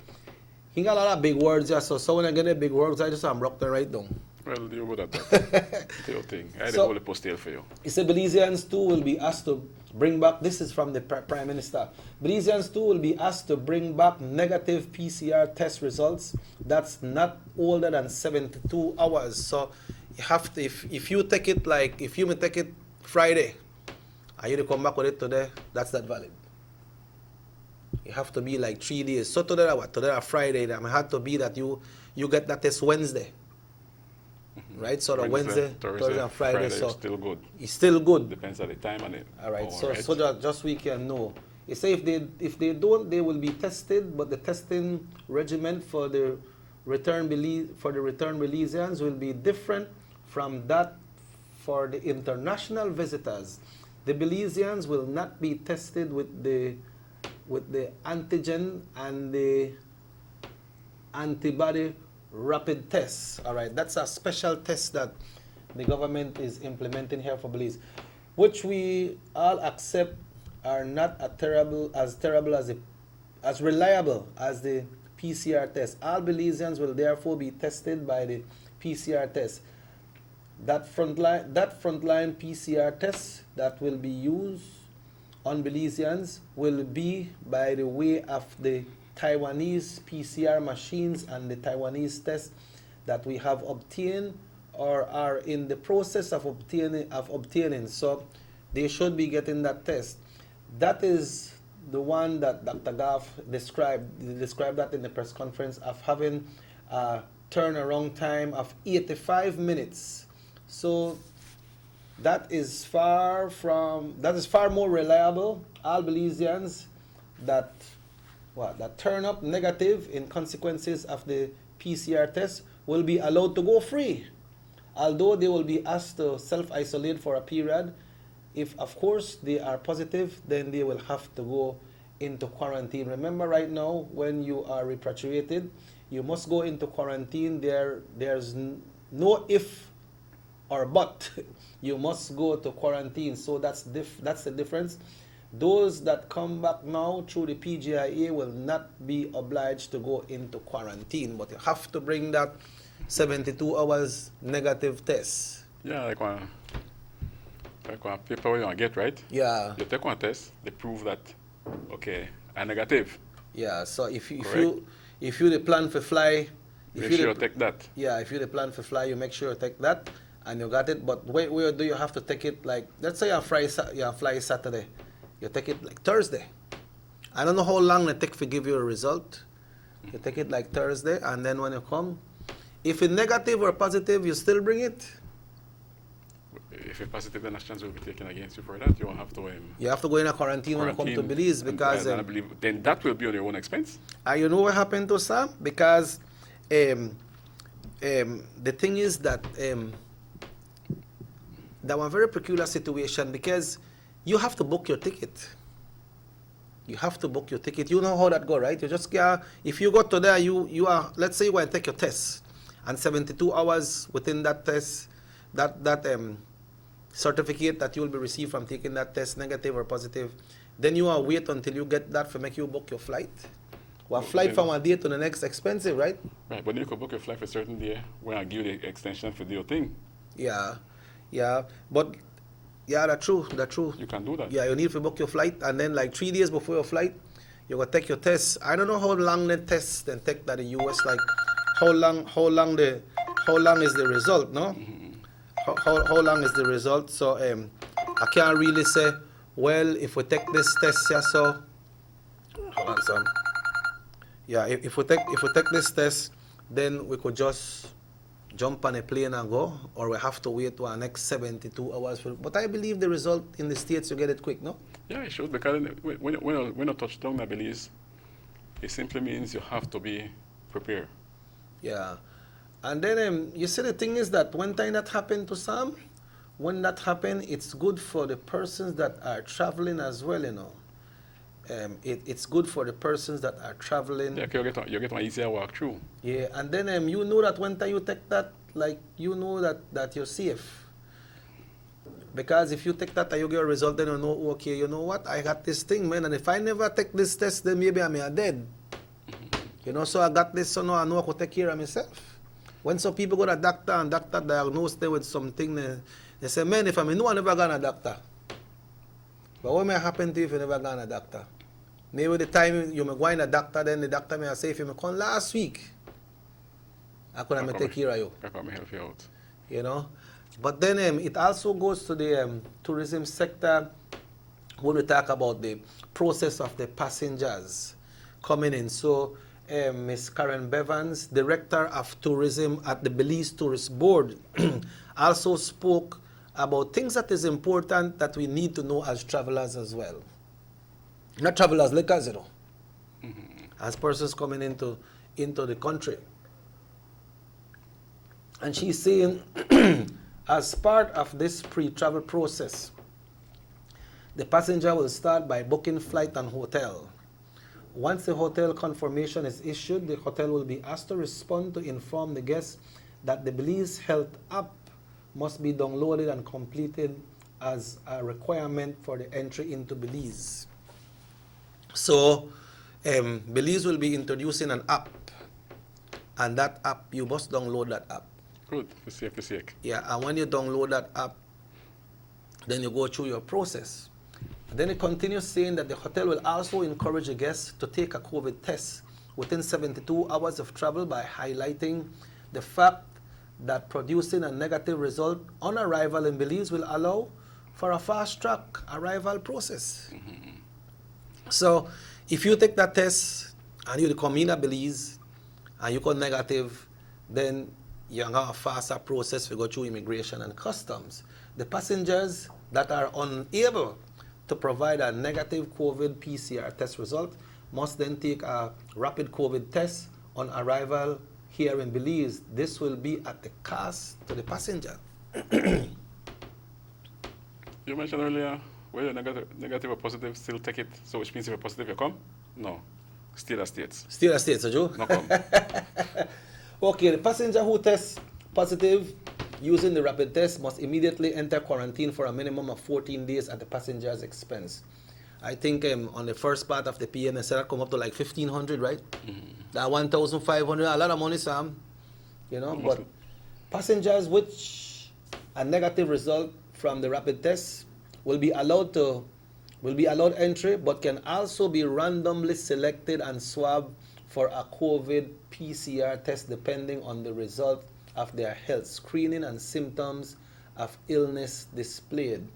He got a lot of big words, yeah, so when I get the big words, I just rock them right down. Well, you're good at that. Still thing. I had a whole postal for you. He said Belizeans too will be asked to bring back, this is from the Prime Minister, Belizeans too will be asked to bring back negative PCR test results that's not older than 72 hours. So you have to, if you take it like, if you may take it Friday, and you come back with it today, that's not valid. You have to be like 3 days. So today, what? Today, Friday, it had to be that you get that test Wednesday. Right? So the Wednesday, Thursday and Friday. So still good. It's still good. Depends on the time and it. All right. So that just we can know. You say if they don't, they will be tested, but the testing regimen for the return Belizeans will be different from that for the international visitors. The Belizeans will not be tested with the antigen and the antibody rapid tests. All right, that's a special test that the government is implementing here for Belize, which we all accept are not as reliable as the PCR test. All Belizeans will therefore be tested by the PCR test. That frontline PCR test that will be used on Belizeans will be by the way of the Taiwanese PCR machines and the Taiwanese tests that we have obtained or are in the process of obtaining. So they should be getting that test. That is the one that Dr. Gaff described. He described that in the press conference of having a turnaround time of 85 minutes. So that is far more reliable. All Belizeans that turn up negative in consequences of the PCR test will be allowed to go free, although they will be asked to self-isolate for a period. If, of course, they are positive, then they will have to go into quarantine. Remember, right now, when you are repatriated, you must go into quarantine. There's no if or but. You must go to quarantine. So that's the difference. Those that come back now through the PGIA will not be obliged to go into quarantine, but you have to bring that 72 hours negative test. Yeah, like one paper you want to get, right? Yeah. You take one test, they prove that, okay, I'm negative. Yeah, so if you the plan for fly, make sure you take that. Yeah, if you the plan for fly, you make sure you take that, and you got it. But where do you have to take it? Like, let's say you fly Saturday, you take it like Thursday. I don't know how long it take to give you a result. You take it like Thursday, and then when you come, if it's negative or positive, you still bring it. If it's positive, then actions will be taken against you for that. You won't have to. You have to go in a quarantine when you come to Belize because. I believe then that will be on your own expense. You know what happened to Sam? Because the thing is that that one very peculiar situation because you have to book your ticket. You have to book your ticket. You know how that go, right? You just if you go to there, you are, let's say you want to take your test, and 72 hours within that test, that certificate that you will be received from taking that test, negative or positive, then you are wait until you get that for make you book your flight. Well, flight from one day to the next expensive, right? Right, but then you could book your flight for a certain day when I give you the extension for the thing. Yeah, but yeah, that's true. You can do that. Yeah, you need to book your flight, and then like 3 days before your flight, you gotta take your test. I don't know how long the test then take that in the US. Like, how long is the result? No, how long is the result? So I can't really say. Well, if we take this test, yeah, so hold on, son. Yeah, if we take this test, then we could just jump on a plane and go, or we have to wait for our next 72 hours. But I believe the result in the States, you get it quick, no? Yeah, it should, because when you touch down, I believe, it simply means you have to be prepared. Yeah. And then you see the thing is that one time that happened to Sam, when that happened, it's good for the persons that are traveling as well, you know. It's good for the persons that are traveling. Yeah, you get one easier walk through. Yeah, and then you know that when you take that, like, you know that you're safe. Because if you take that and you get a result, then you know, okay, you know what, I got this thing, man, and if I never take this test, then maybe I'm dead. You know, so I got this, so now I know I could take care of myself. When some people go to a doctor and doctor diagnose them with something, they say, man, if I know I never gone to a doctor. But what may happen to you if you never gone to a doctor? Maybe the time you may go in a doctor, then the doctor may say, if you may come last week, I couldn't take care of you. I come help you out. You know? But then it also goes to the tourism sector when we talk about the process of the passengers coming in. So Ms. Karen Bevans, Director of Tourism at the Belize Tourist Board, also spoke about things that is important that we need to know as travelers as well. Not travelers like us, you know, as persons coming into the country. And she's saying, as part of this pre-travel process, the passenger will start by booking flight and hotel. Once the hotel confirmation is issued, the hotel will be asked to respond to inform the guests that the Belize Health app must be downloaded and completed as a requirement for the entry into Belize. So, Belize will be introducing an app, and that app, you must download that app. Good, for sake. Yeah, and when you download that app, then you go through your process. And then it continues saying that the hotel will also encourage the guests to take a COVID test within 72 hours of travel by highlighting the fact that producing a negative result on arrival in Belize will allow for a fast-track arrival process. So if you take that test and you come in at Belize and you come negative, then you have a faster process to go through immigration and customs. The passengers that are unable to provide a negative COVID PCR test result must then take a rapid COVID test on arrival here in Belize. This will be at the cost to the passenger. You mentioned earlier, whether you're negative or positive, still take it. So which means if you're positive, you come? No. Still a States. Still a States, Joe? No come. Okay, the passenger who tests positive using the rapid test must immediately enter quarantine for a minimum of 14 days at the passenger's expense. I think on the first part of the PNS, that come up to like 1,500, right? That 1,500, a lot of money, Sam. You know, but passengers which a negative result from the rapid test will be allowed entry, but can also be randomly selected and swabbed for a COVID PCR test depending on the result of their health screening and symptoms of illness displayed.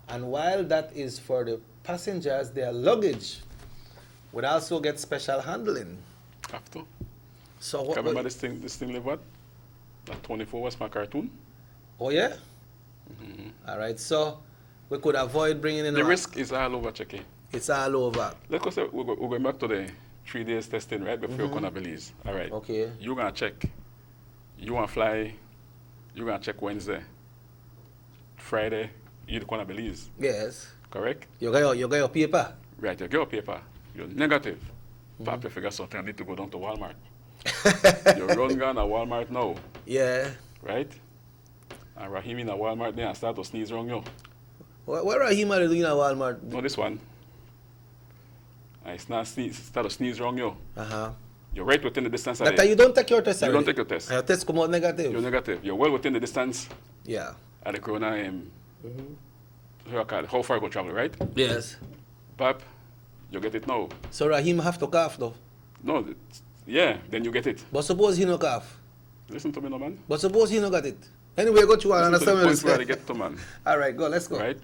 And while that is for the passengers, their luggage would also get special handling. Have to. So what? Remember this thing live what? That 24 was my cartoon. Oh yeah. All right. So we could avoid bringing in the risk is all over, Checky. It's all over. Let's go say we're going back to the 3 days testing, right? Before you come to Belize. All right. Okay. You're gonna check. You wanna fly. You're gonna check Wednesday. Friday, you're gonna Belize. Yes. Correct? You got your paper. Right, you got your paper. You're negative. Pap, you figure something, I need to go down to Walmart. You run down at Walmart now. Yeah. Right? And Rahim in a Walmart there and start to sneeze wrong you. Where Rahim are doing at Walmart? No, this one. And it's not start to sneeze wrong you. You're right within the distance. That you don't take your test. You don't take your test. And your test come out negative. You're negative. You're well within the distance. Yeah. At the corona, how far you go travel, right? Yes. Pap, you get it now. So Rahim have to cough though? No, yeah, then you get it. But suppose he no cough? Listen to me, no man. But suppose he no got it? Anyway, go to and understand what I'm saying. Get to man. All right, go, let's go. Right?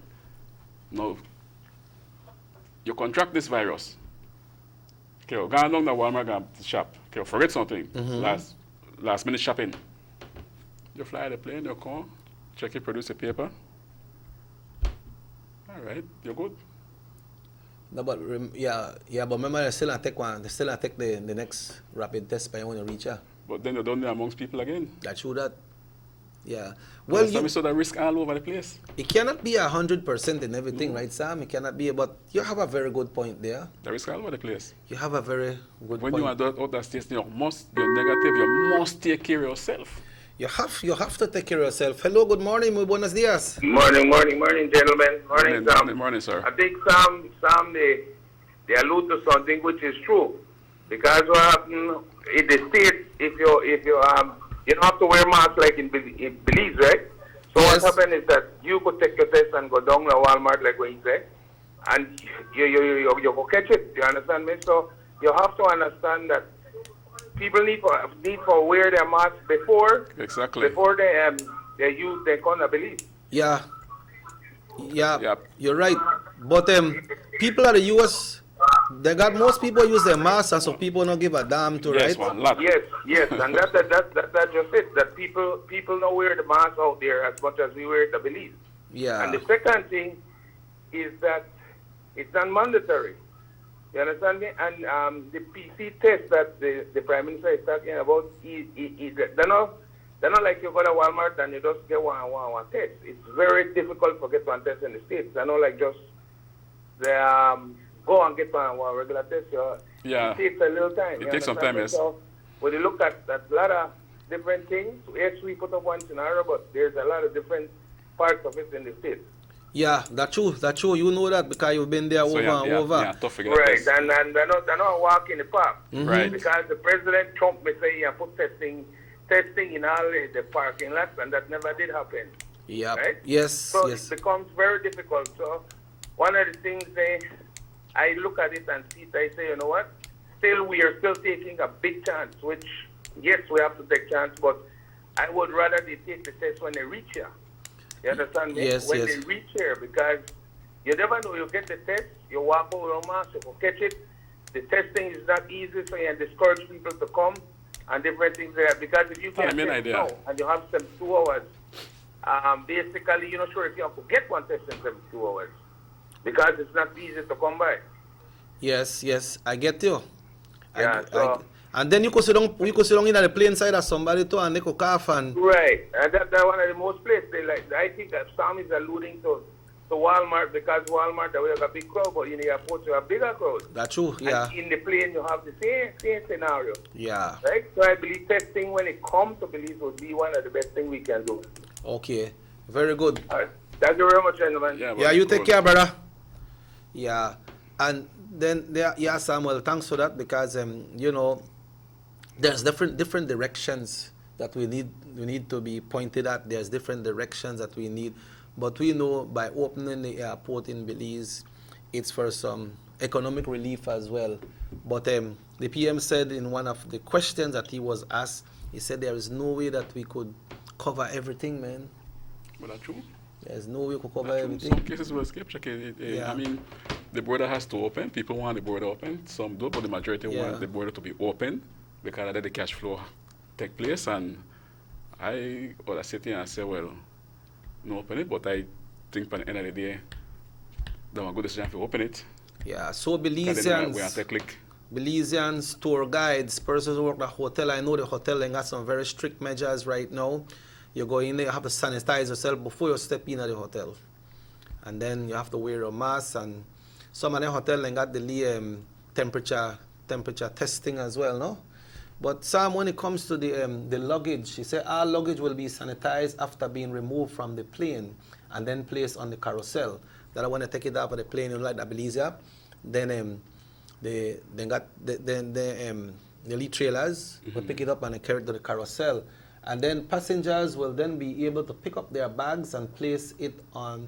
No. You contract this virus. Okay, go down to Walmart, go to shop. Okay, forget something. Last minute shopping. You fly the plane, you come, check it, produce a paper. All right, you're good. No, but but remember they still not take the next rapid test by when you reach here. But then you're down there amongst people again. That's true that. Yeah. Well, you saw the risk all over the place. It cannot be 100% in everything, right, Sam? It cannot be, but you have a very good point there. The risk all over the place. You have a very good when point. When you are out that station, you're negative, you must take care of yourself. You have to take care of yourself. Hello, good morning, muy buenos días. Morning, gentlemen. Morning, Sam. Morning, sir. I think Sam, they allude to something which is true, because what happened in the States, if you don't have to wear masks like in Belize, right? So what happened is that you could take your test and go down to Walmart, like what he said, and you go catch it. You understand me? So you have to understand that people need for wear their mask before they use their gonna believe. Yeah, you're right. But people at the US, they got most people use their masks, and so people don't give a damn to, right? Yes, and that's just it. That people don't wear the mask out there as much as we wear it, I believe. Yeah. And the second thing is that it's not mandatory. You understand me? And the PC test that the Prime Minister is talking about, they're not like you go to Walmart and you just get one test. It's very difficult to get one test in the States. They're not like just they go and get one regular test. It takes a little time. It takes some time, yes. So when you look at a lot of different things, yes, we put up one scenario, but there's a lot of different parts of it in the States. Yeah, that's true. You know that because you've been there over and over. Right, and they're not walking in the park. Right. Because the President Trump may say he put testing in all the parking lots, and that never did happen. Yeah. Right? Yes. So it becomes very difficult. So one of the things I look at it and see it, I say, you know what? We are still taking a big chance, which, yes, we have to take chance, but I would rather they take the test when they reach here. You understand me? Yes, when they reach here, because you never know, you get the test, you walk over your mask, you will catch it. The testing is not easy, so you discourage people to come and different things there. Because if you get a test now and you have 72 hours, basically you're not sure if you have to get one test in 72 hours. Because it's not easy to come by. Yes, I get you. So and then you could sit down in the plane side of somebody too, and they could cough and. Right, and that's one of the most places they like. I think that Sam is alluding to Walmart, because Walmart we have a big crowd, but in the airport you have a bigger crowd. That's true. Yeah. And in the plane you have the same scenario. Yeah. Right. So I believe testing when it comes to Belize would be one of the best things we can do. Okay. Very good. All right. Thank you very much, gentlemen. Yeah, you take care, brother. Yeah, and then Samuel, thanks for that, because there's different directions that we need to be pointed at. There's different directions that we need, but we know by opening the airport in Belize, it's for some economic relief as well. But the PM said in one of the questions that he was asked, he said there is no way that we could cover everything, man. But that's true. There's no way we could cover everything. Some cases will escape checking. I mean, the border has to open. People want the border open. Some do, but the majority want the border to be open, because let the cash flow take place. And I sit here and say, well, no open it, but I think by the end of the day, they want a good decision to open it. Yeah, so Belizeans, tour guides, persons who work at the hotel, I know the hotel they got some very strict measures right now. You go in there, you have to sanitize yourself before you step in at the hotel. And then you have to wear a mask, and some of the hotel they got the temperature testing as well, no? But Sam, when it comes to the luggage, he said our luggage will be sanitized after being removed from the plane and then placed on the carousel. That I want to take it off of the plane, like the Belize, then they got the lead trailers will pick it up and carry it to the carousel. And then passengers will then be able to pick up their bags and place it on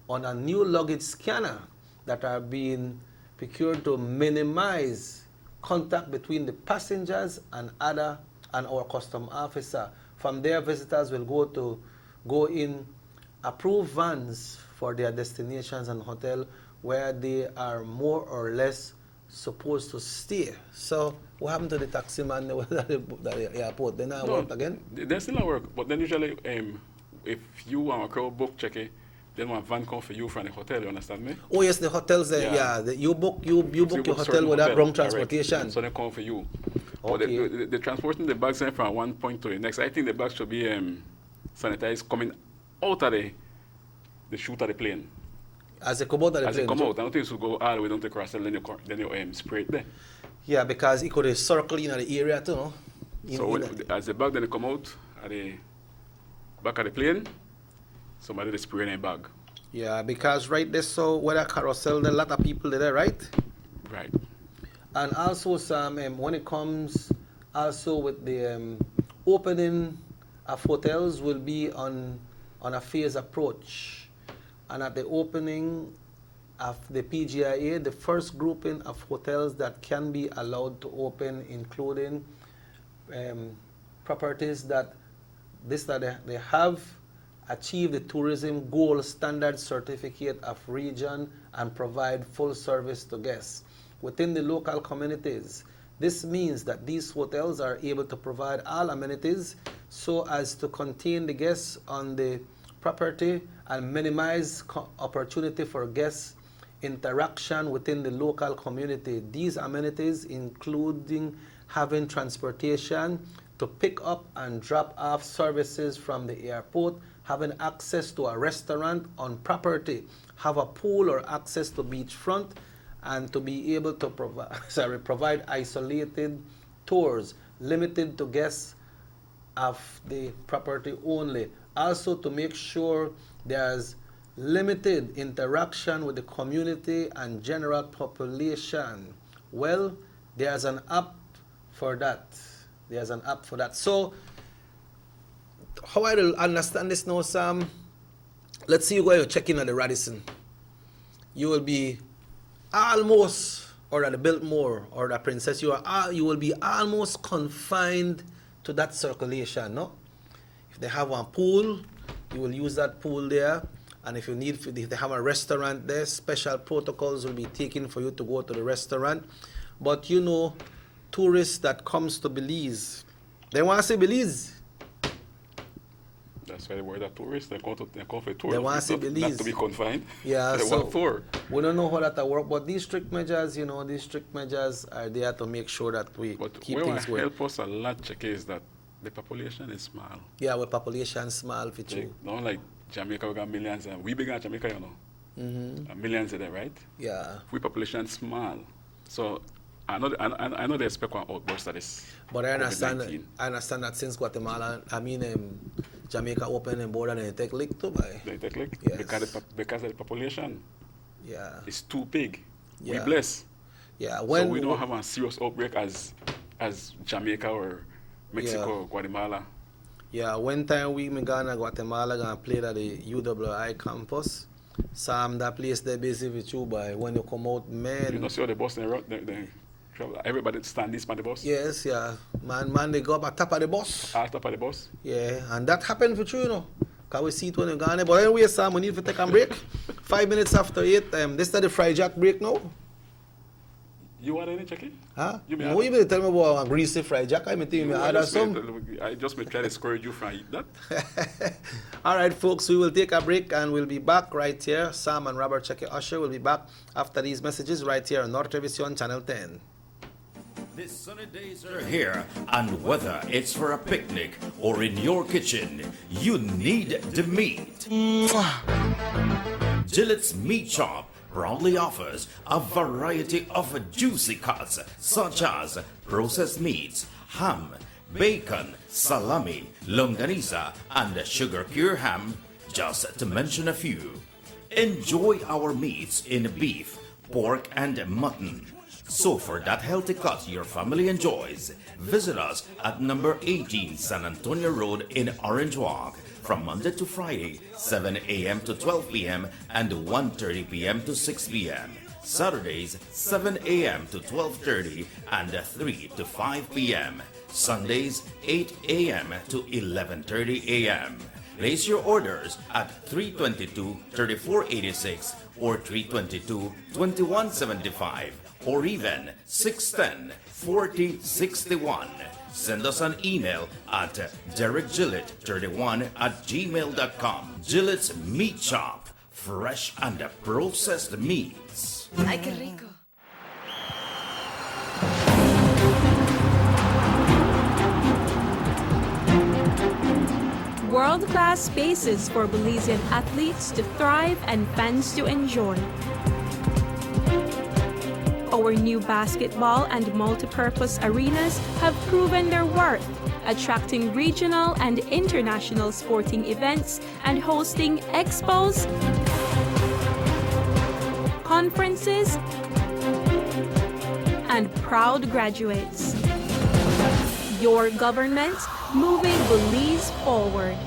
a new luggage scanner that are being procured to minimize contact between the passengers and our custom officer. From there, visitors will go in approved vans for their destinations and hotel where they are more or less supposed to stay. So what happened to the taxi man at the airport? They not work again? They still not work, but then usually if you and a crowd book check it, then one van come for you from the hotel, you understand me? Oh yes, the hotels you book your hotel with that wrong transportation. Correct. So they come for you. Okay. But they're transporting the bags from one point to the next. I think the bags should be sanitized coming out of the chute of the plane. As they come out of the plane? As they come out. I don't think it should go all the way down to the cross, then you spray it there. Yeah, because it could circle in the area too, no? So as the bag then they come out at the back of the plane, somebody they spray in a bag. Yeah, because right there, so where a carousel, there a lot of people there, right? Right. And also some when it comes also with the opening of hotels will be on a phased approach. And at the opening, of the PGIA, the first grouping of hotels that can be allowed to open, including properties that they have achieved the tourism gold standard certificate of region and provide full service to guests within the local communities. This means that these hotels are able to provide all amenities so as to contain the guests on the property and minimize opportunity for guests interaction within the local community. These amenities including having transportation to pick up and drop off services from the airport, having access to a restaurant on property, have a pool or access to beachfront, and to be able to provide isolated tours limited to guests of the property only. Also to make sure there's limited interaction with the community and general population. Well, there's an app for that. There's an app for that. So, how I will understand this now, Sam, let's see you go check in at the Radisson. You will be almost, or at the Biltmore, or the Princess, you will be almost confined to that circulation, no? If they have one pool, you will use that pool there. And if they have a restaurant there, special protocols will be taken for you to go to the restaurant. But you know, tourists that comes to Belize, they want to see Belize. That's why they were the tourists. They come for tourists. They want to see Belize. Not to be confined. Yeah, so we don't know how that will work. But these strict measures, these strict measures are there to make sure that we keep things going. What help us a lot, Check, is that the population is small. Yeah, our population small for true. Not like Jamaica, we got millions, and we big in Jamaica, millions of them, right? Yeah. We population small, so I know they expect one outburst that is. But I understand that since Guatemala, Jamaica open and border and they take lick too, boy. They take lick? Yes. Because of the population. Yeah. It's too big. Yeah. We bless. Yeah. So we don't have a serious outbreak as Jamaica or Mexico or Guatemala. Yeah, one time we in Ghana, Guatemala, gonna play at the UWI campus. Sam, that place they busy with you, boy. When you come out, man. You know, see how the bus they travel. Everybody stand this on the bus. Yes, yeah. Man, they go up at top of the bus. At top of the bus. Yeah, and that happened for you, Cause we see it when you Ghana. But anyway, Sam, we need to take a break. 5 minutes after 8. This is the Fry Jack break now. You want any chicken? Huh? You better tell me about a greasy fried jack. I just may try to discourage you from eating that. All right, folks, we will take a break and we'll be back right here. Sam and Robert Cheque Usher will be back after these messages right here on North Television Channel 10. The sunny days are here, and whether it's for a picnic or in your kitchen, you need the meat. Gillette's Meat Shop proudly offers a variety of juicy cuts such as processed meats, ham, bacon, salami, longaniza, and sugar cure ham, just to mention a few. Enjoy our meats in beef, pork, and mutton. So for that healthy cut your family enjoys, visit us at number 18 San Antonio Road in Orange Walk from Monday to Friday, 7 a.m. to 12 p.m. and 1:30 p.m. to 6 p.m. Saturdays, 7 a.m. to 12:30 and 3 to 5 p.m. Sundays, 8 a.m. to 11:30 a.m. Place your orders at 322-3486 or 322-2175 or even 610-4061. Send us an email at derekgillett31@gmail.com. Gillette's Meat Shop, fresh and processed meats. Ay, qué rico. World-class spaces for Belizean athletes to thrive and fans to enjoy. Our new basketball and multi-purpose arenas have proven their worth, attracting regional and international sporting events and hosting expos, conferences, and proud graduates. Your government moving Belize forward.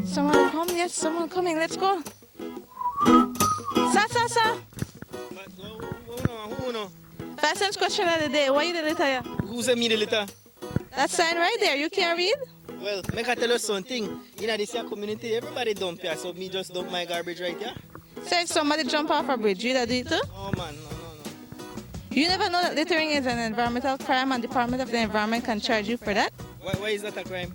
Someone will come, yes, someone coming, let's go. Sa. Fastest question of the day, what you the letter? Who sent me the letter? That sign right there, you can't read? Well, make I tell you something. In this here community, everybody dump here, so me just dump my garbage right here. So if somebody jump off a bridge, you do it too? Oh man, no. You never know that littering is an environmental crime and Department of the Environment can charge you for that? Why is that a crime?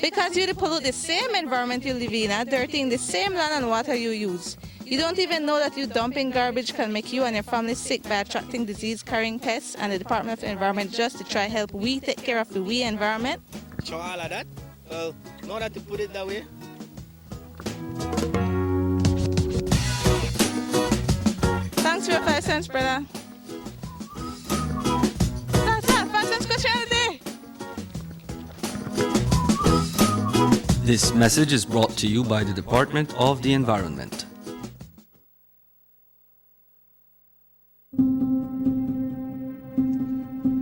Because you pollute the same environment you live in, dirtying the same land and water you use. You don't even know that you dumping garbage can make you and your family sick by attracting disease-carrying pests, and the Department of the Environment just to try help we take care of the we environment. Sure, all of that? Well, now that you put it that way. Thanks for your 5 cents, brother. That's 5 cents question of the day. This message is brought to you by the Department of the Environment.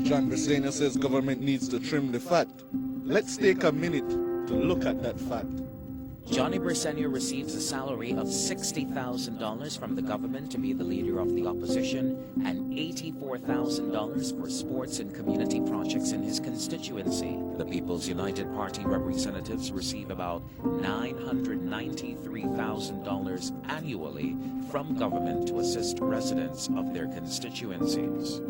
John Briseno says government needs to trim the fat. Let's take a minute to look at that fat. Johnny Briseno receives a salary of $60,000 from the government to be the leader of the opposition and $84,000 for sports and community projects in his constituency. The People's United Party representatives receive about $993,000 annually from government to assist residents of their constituencies.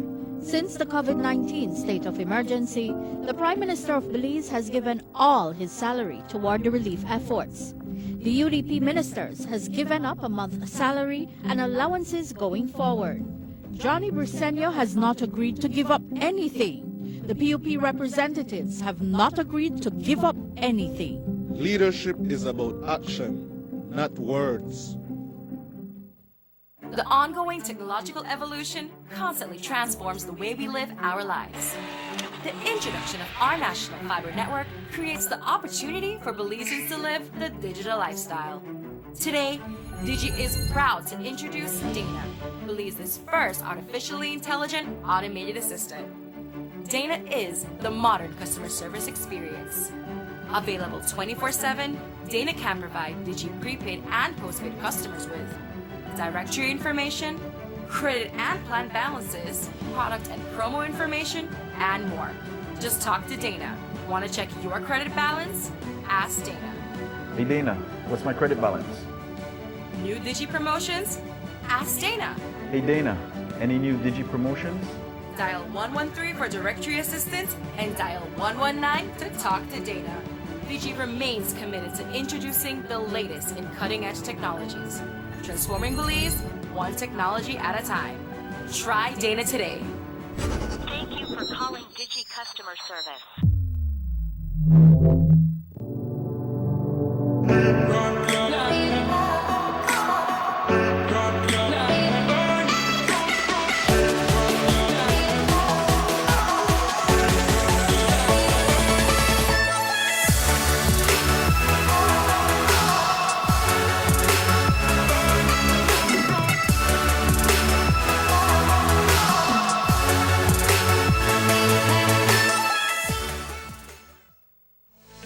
Since the COVID-19 state of emergency, the Prime Minister of Belize has given all his salary toward the relief efforts. The UDP ministers has given up a month's salary and allowances going forward. Johnny Briseno has not agreed to give up anything. The PUP representatives have not agreed to give up anything. Leadership is about action, not words. The ongoing technological evolution constantly transforms the way we live our lives. The introduction of our national fiber network creates the opportunity for Belizeans to live the digital lifestyle. Today, Digi is proud to introduce Dana, Belize's first artificially intelligent automated assistant. Dana is the modern customer service experience. Available 24/7, Dana can provide Digi prepaid and postpaid customers with directory information, credit and plan balances, product and promo information, and more. Just talk to Dana. Want to check your credit balance? Ask Dana. Hey Dana, what's my credit balance? New Digi promotions? Ask Dana. Hey Dana, any new Digi promotions? Dial 113 for directory assistance and dial 119 to talk to Dana. Digi remains committed to introducing the latest in cutting-edge technologies. Transforming Belize, one technology at a time. Try Dana today. Thank you for calling Digi Customer Service.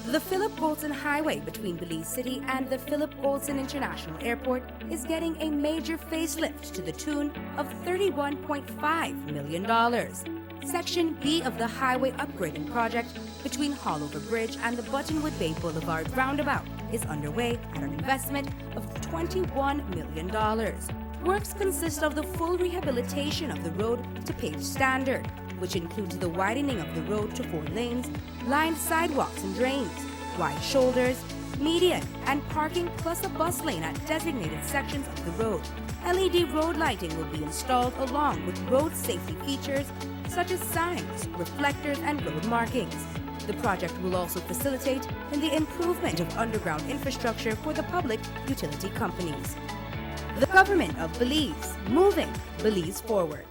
The Philip Goldson Highway between Belize City and the Philip Goldson International Airport is getting a major facelift to the tune of $31.5 million. Section B of the highway upgrading project between Hallover Bridge and the Buttonwood Bay Boulevard roundabout is underway at an investment of $21 million. Works consist of the full rehabilitation of the road to paved standard, which includes the widening of the road to 4 lanes, lined sidewalks and drains, wide shoulders, median, and parking, plus a bus lane at designated sections of the road. LED road lighting will be installed along with road safety features such as signs, reflectors, and road markings. The project will also facilitate in the improvement of underground infrastructure for the public utility companies. The Government of Belize, moving Belize forward.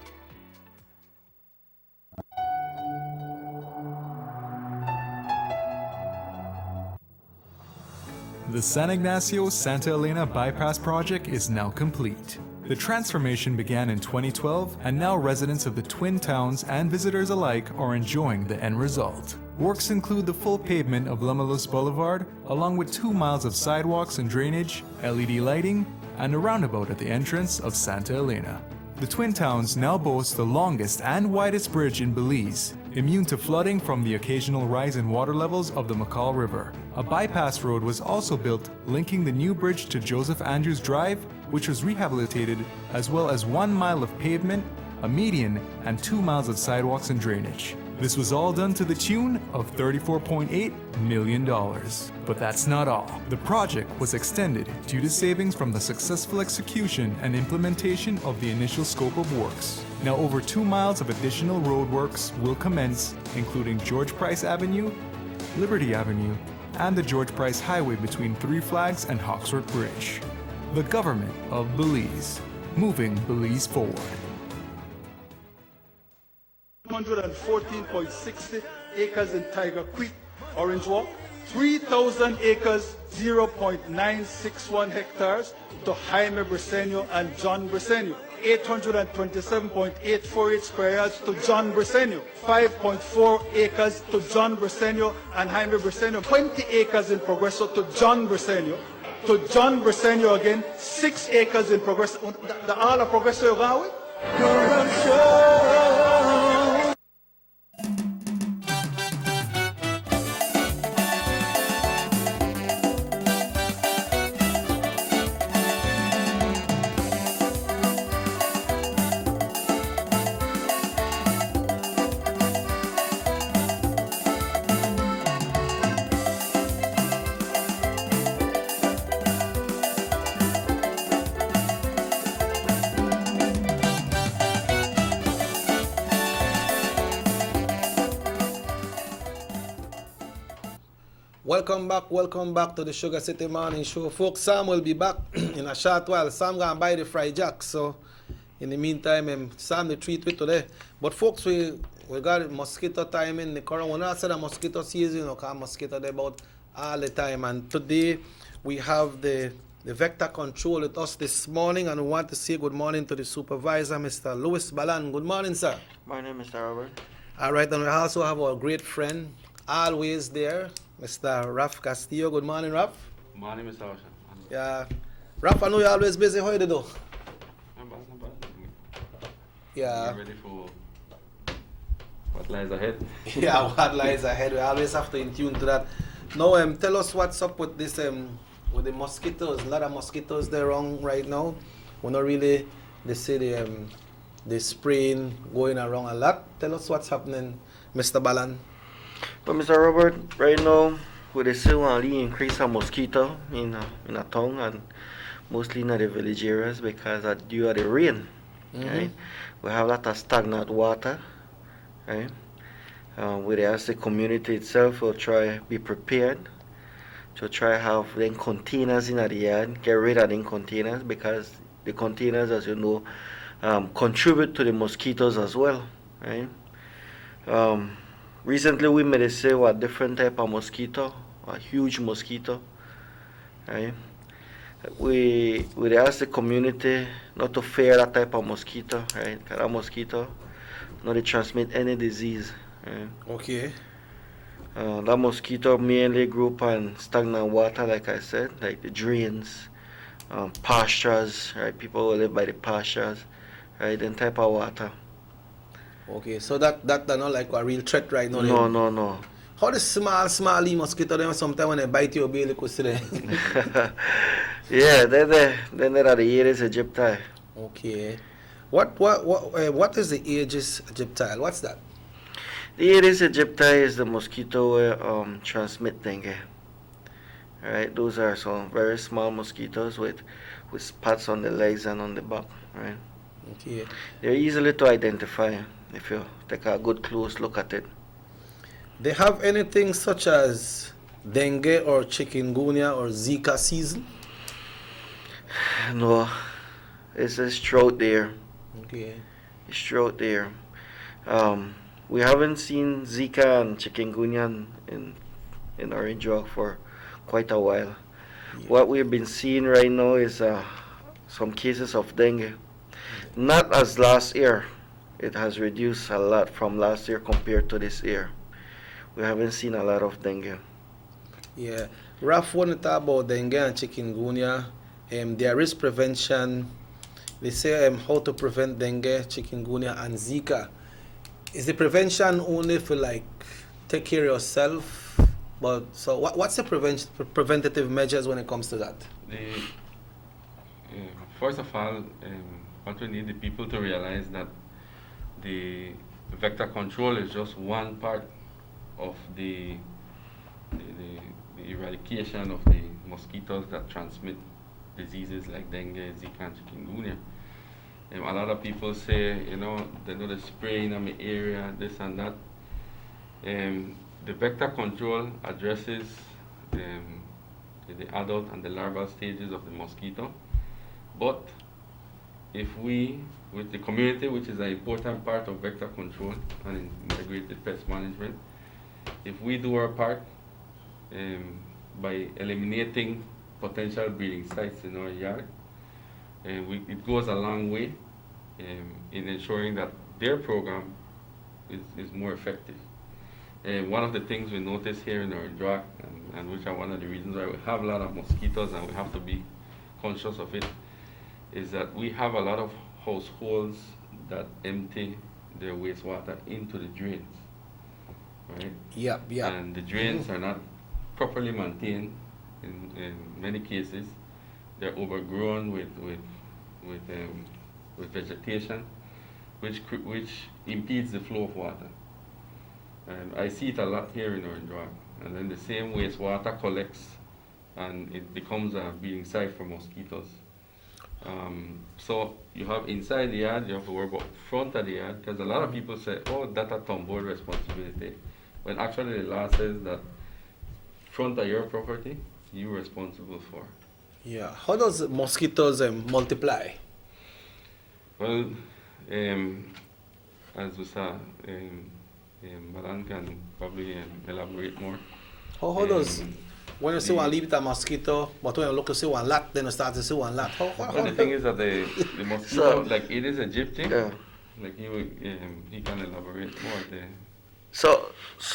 The San Ignacio-Santa Elena Bypass Project is now complete. The transformation began in 2012, and now residents of the Twin Towns and visitors alike are enjoying the end result. Works include the full pavement of Lamalus Boulevard, along with 2 miles of sidewalks and drainage, LED lighting, and a roundabout at the entrance of Santa Elena. The Twin Towns now boast the longest and widest bridge in Belize, immune to flooding from the occasional rise in water levels of the McCall River. A bypass road was also built linking the new bridge to Joseph Andrews Drive, which was rehabilitated, as well as 1 mile of pavement, a median, and 2 miles of sidewalks and drainage. This was all done to the tune of $34.8 million. But that's not all. The project was extended due to savings from the successful execution and implementation of the initial scope of works. Now over 2 miles of additional roadworks will commence, including George Price Avenue, Liberty Avenue, and the George Price Highway between Three Flags and Hawksworth Bridge. The government of Belize, moving Belize forward. 114.60 acres in Tiger Creek, Orange Walk, 3,000 acres, 0.961 hectares to Jaime Briceño and John Briceño, 827.848 square yards to John Briceño, 5.4 acres to John Briceño and Jaime Briceño, 20 acres in Progreso to John Briceño again, 6 acres in Progreso. The all of Progreso you going with? Welcome back to the Sugar City Morning Show. Folks, Sam will be back in a short while. Sam gonna buy the fried jack, so in the meantime, Sam the treat with today. But folks, we got mosquito time in the current one. I said a mosquito season, because mosquito they about all the time. And today we have the vector control with us this morning, and we want to say good morning to the supervisor, Mr. Louis Balan. Good morning, sir. Morning, Mr. Robert. All right, and we also have our great friend, always there, Mr. Raf Castillo. Good morning, Raf. Good morning, Mr. Ocean. Yeah. Raf, I know you're always busy. How you do? I'm bad. Yeah. I'm ready for what lies ahead. Yeah, what lies ahead. We always have to in tune to that. Now, tell us what's up with this, with the mosquitoes. A lot of mosquitoes there around right now. We're not really, they say the spraying going around a lot. Tell us what's happening, Mr. Balan. But Mr. Robert, right now, we still only increase our mosquito in a town and mostly in the village areas because due to the rain, right? We have a lot of stagnant water, right? We ask the community itself will try be prepared to try have then containers in the yard, get rid of them containers because the containers, as you know, contribute to the mosquitoes as well, right? Recently we made a sale a different type of mosquito, a huge mosquito, right? We ask the community not to fear that type of mosquito, right? Because that mosquito not to transmit any disease, right? Okay. That mosquito mainly grew up on stagnant water, like I said, like the drains, pastures, right? People who live by the pastures, right? Then type of water. Okay, so that not like a real threat right now. No. How the small mosquito them sometimes when they bite your belly could see Yeah, they're the Aedes aegypti. Okay. What is the Aedes aegypti? What's that? The Aedes aegypti is the mosquito where transmit dengue. Right, those are some very small mosquitoes with spots on the legs and on the back. Right. Okay. They're easily to identify if you take a good close look at it. They have anything such as dengue or chikungunya or Zika season? No, it's throughout there. Okay. It's throughout there. We haven't seen Zika and chikungunya in Orange Walk for quite a while. Yeah. What we've been seeing right now is some cases of dengue. Not as last year. It has reduced a lot from last year compared to this year. We haven't seen a lot of dengue. Yeah. Raf, when you talk about dengue and chikungunya, there is prevention. They say how to prevent dengue, chikungunya, and Zika. Is the prevention only for like take care of yourself? But so what's the preventative measures when it comes to that? First of all, what we need the people to realize that the vector control is just one part of the eradication of the mosquitoes that transmit diseases like dengue, Zika, and chikungunya. A lot of people say, they do the spraying in my area, this and that. The vector control addresses the adult and the larval stages of the mosquito. But if we, with the community, which is an important part of vector control and integrated pest management, if we do our part by eliminating potential breeding sites in our yard, it goes a long way in ensuring that their program is more effective. One of the things we notice here in our DRAC, and which are one of the reasons why we have a lot of mosquitoes and we have to be conscious of it, is that we have a lot of households that empty their wastewater into the drains, right? Yep. And the drains are not properly maintained in many cases. They're overgrown with vegetation, which impedes the flow of water. And I see it a lot here in Orangewood. And then the same wastewater collects and it becomes a breeding site for mosquitoes. So you have inside the yard, you have to worry about front of the yard, because a lot of people say, oh, that's a town board responsibility. When actually the law says that front of your property, you're responsible for. Yeah. How does mosquitoes multiply? Well, as we saw, Madan can probably elaborate more. How does, when you see one leave it a mosquito, but when you look to see one lot, then you start to see one lot. Well, the thing is that the mosquito, like it is Egyptian, like he can elaborate more there. So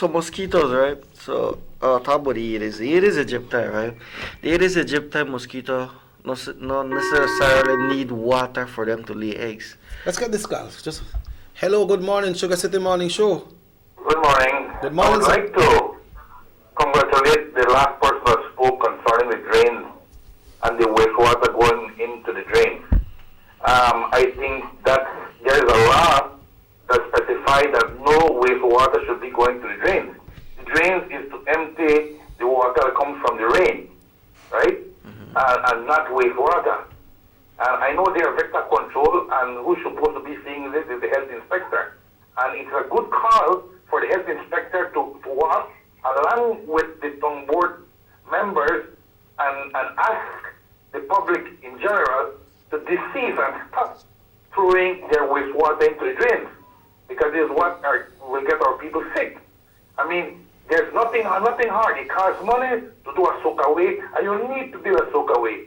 mosquitoes, right? So talk about the Aedes aegypti, right? The Aedes aegypti mosquito not necessarily need water for them to lay eggs. Let's get this call. Just hello, good morning, SugarCity Morning Show. Good morning. Good morning. I would like to congratulate the last person that spoke concerning the drains and the wastewater going into the drains. I think that there is a law that specifies that no wastewater should be going to the drains. The drains is to empty the water that comes from the rain, right? And not wastewater. And I know they are vector control, and who's supposed to be seeing this is the health inspector. And it's a good call for the health inspector to work along with the town board members and ask the public in general to deceive and stop throwing their wastewater into the drains, because it's what will get our people sick. I mean, there's nothing hard. It costs money to do a soak away, and you need to build a soak away.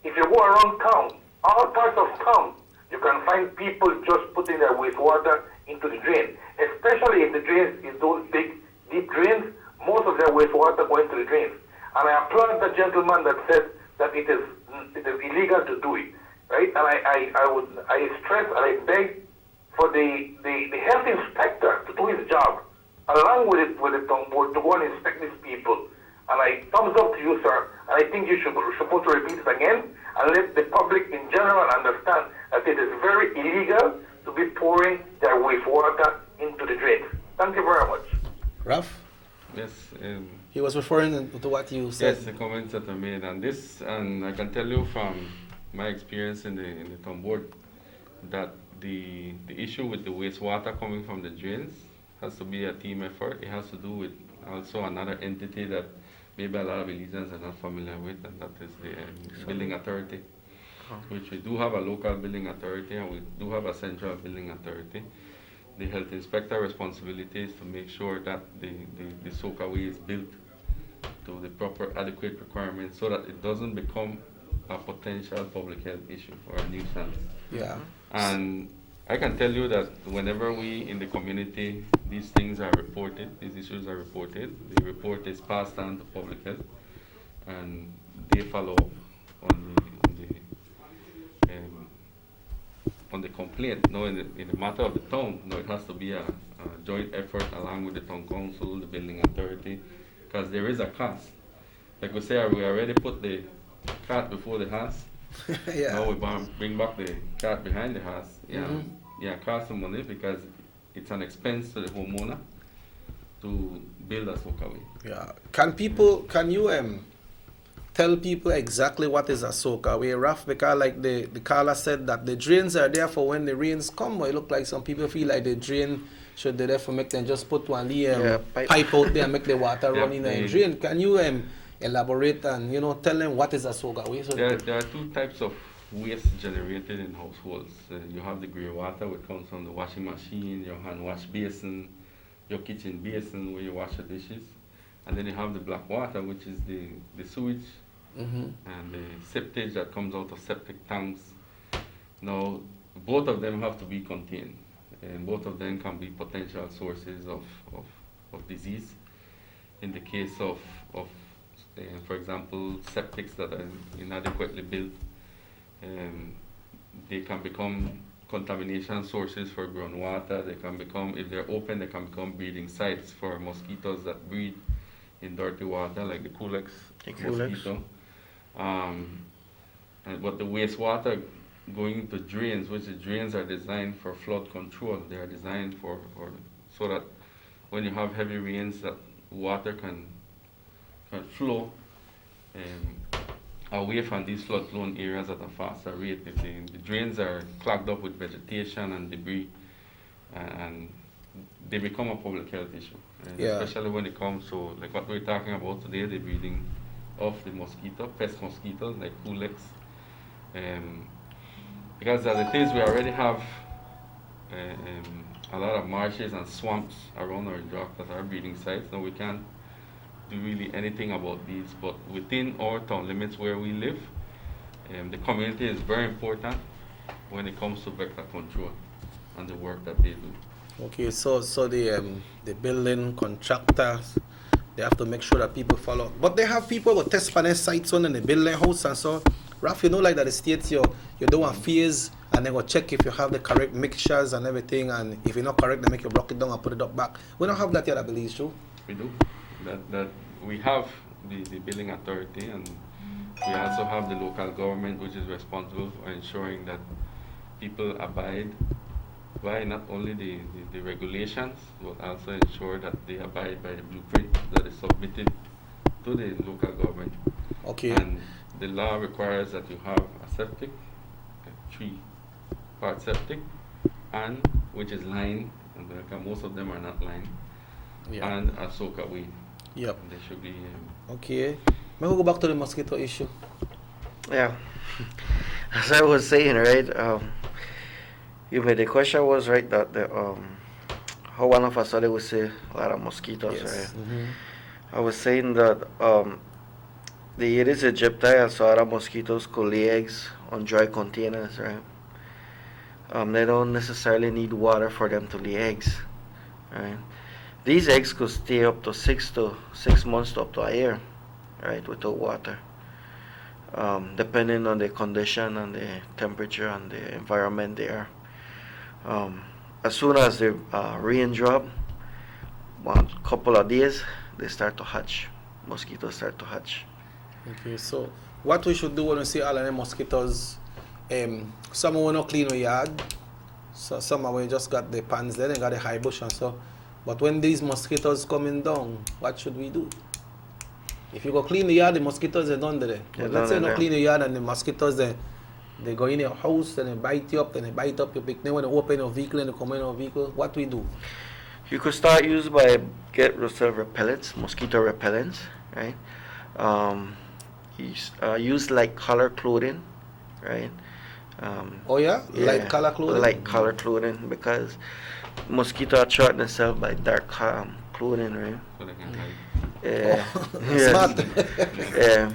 If you go around town, all parts of town, you can find people just putting their wastewater into the drain. Especially if the drains is those big, deep drains, most of their wastewater go into the drains. And I applaud the gentleman that said that it is illegal to do it, right? And I stress and I beg for the health inspector to do his job, along with the town board, to go and inspect these people. And I thumbs up to you, sir. And I think you should supposed to repeat it again and let the public in general understand that it is very illegal to be pouring their wastewater into the drains. Thank you very much. Ralph? Yes. He was referring to what you said. Yes, the comments that I made. And I can tell you from my experience in the town board that the issue with the wastewater coming from the drains has to be a team effort. It has to do with also another entity that maybe a lot of Belizeans are not familiar with, and that is the building authority, which we do have a local building authority and we do have a central building authority. The health inspector responsibility is to make sure that the soak away is built to the proper adequate requirements so that it doesn't become a potential public health issue or a nuisance. Yeah. And I can tell you that whenever we in the community, these things are reported, these issues are reported, the report is passed on to public health, and they follow up on the complaint. No, in the matter of the town, no, it has to be a joint effort along with the town council, the building authority, because there is a cost. Like we say, we already put the cart before the horse. Yeah. Now we bring back the cart behind the horse. Yeah, Mhm. yeah, cost some money because it's an expense to the homeowner to build a soakaway. Yeah. Can you tell people exactly what is a soakaway, Raf? Because like the caller said that the drains are there for when the rains come, but it look like some people feel like the drain should be there for make them just put one pipe out there and make the water run in the drain. Can you elaborate and tell them what is a soakaway? So There are two types of waste generated in households. You have the grey water, which comes from the washing machine, your hand wash basin, your kitchen basin where you wash the dishes. And then you have the black water, which is the sewage and the septage that comes out of septic tanks. Now, both of them have to be contained, and both of them can be potential sources of disease. In the case of for example, septics that are inadequately built, they can become contamination sources for groundwater. They can become, if they're open, they can become breeding sites for mosquitoes that breed in dirty water, like the Culex mosquito. But the wastewater going into drains, which the drains are designed for flood control. They are designed so that when you have heavy rains, that water can flow away from these flood-prone areas at a faster rate. If the drains are clogged up with vegetation and debris, and they become a public health issue. Especially when it comes to like what we're talking about today, the breeding of the mosquito, pest mosquitoes like Culex. Because as it is, we already have a lot of marshes and swamps around our dock that are breeding sites. Now we can't do really anything about these, but within our town limits where we live, the community is very important when it comes to vector control and the work that they do. Okay, so the building contractors, they have to make sure that people follow. But they have people with test panel sites on in the building house and so. Raf, like that the states you do a phase and they go check if you have the correct mixtures and everything, and if you're not correct, they make you block it down and put it up back. We don't have that yet, I believe, so. We do. That we have the building authority, and we also have the local government, which is responsible for ensuring that people abide by not only the regulations, but also ensure that they abide by the blueprint that is submitted to the local government. Okay. And the law requires that you have a septic, a 3-part septic, and which is lined, and most of them are not lined, and a soakaway. Yep. And they should be. Okay. May we go back to the mosquito issue? Yeah. As I was saying, right, the question was right that how one of us would say a lot of mosquitoes, right? I was saying that the Aedes aegypti and so other mosquitoes could lay eggs on dry containers, right? They don't necessarily need water for them to lay eggs, right? These eggs could stay up to 6 months to up to a year, right, without water, depending on the condition and the temperature and the environment there. As soon as the rain drop, one couple of days, they start to hatch. Mosquitoes start to hatch. Okay, so what we should do when we see all of the mosquitoes, some will not clean the yard, so some of we just got the pans there and got the high bush and so. But when these mosquitoes coming down, what should we do? If you go clean the yard, the mosquitoes are done there. But let's say you don't clean the yard and the mosquitoes they go in your house and they bite you up, and they bite up your picnic when they open your vehicle and they come in your vehicle. What do we do? You could start get yourself repellents, mosquito repellents, right? Use light color clothing, right? Light color clothing? Light color clothing, because mosquito attract themselves by dark clothing, right? So they can hide. Smart.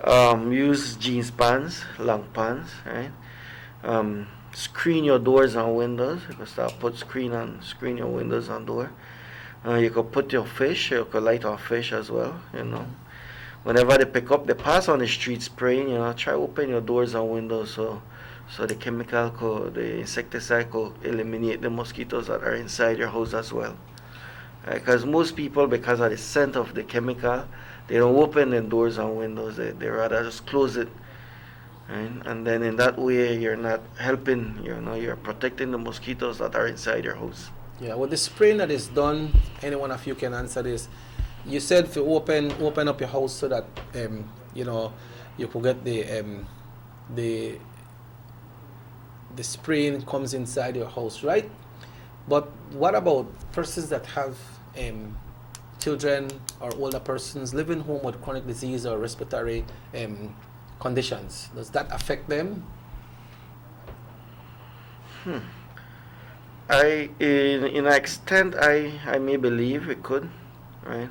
Use jeans pants, long pants, right? Screen your doors and windows. You can start put screen your windows and door. You could put your fish. You could light on fish as well. Whenever they pick up, they pass on the street spraying. Try open your doors and windows so the the insecticide could eliminate the mosquitoes that are inside your house as well. Because most people, because of the scent of the chemical, they don't open the doors and windows. They rather just close it. Right? And then in that way, you're not helping, you're protecting the mosquitoes that are inside your house. Yeah, with the spraying that is done, any one of you can answer this. You said to open up your house so that, you could get the spraying comes inside your house, right? But what about persons that have children or older persons living home with chronic disease or respiratory conditions? Does that affect them? In an extent, I may believe it could, right?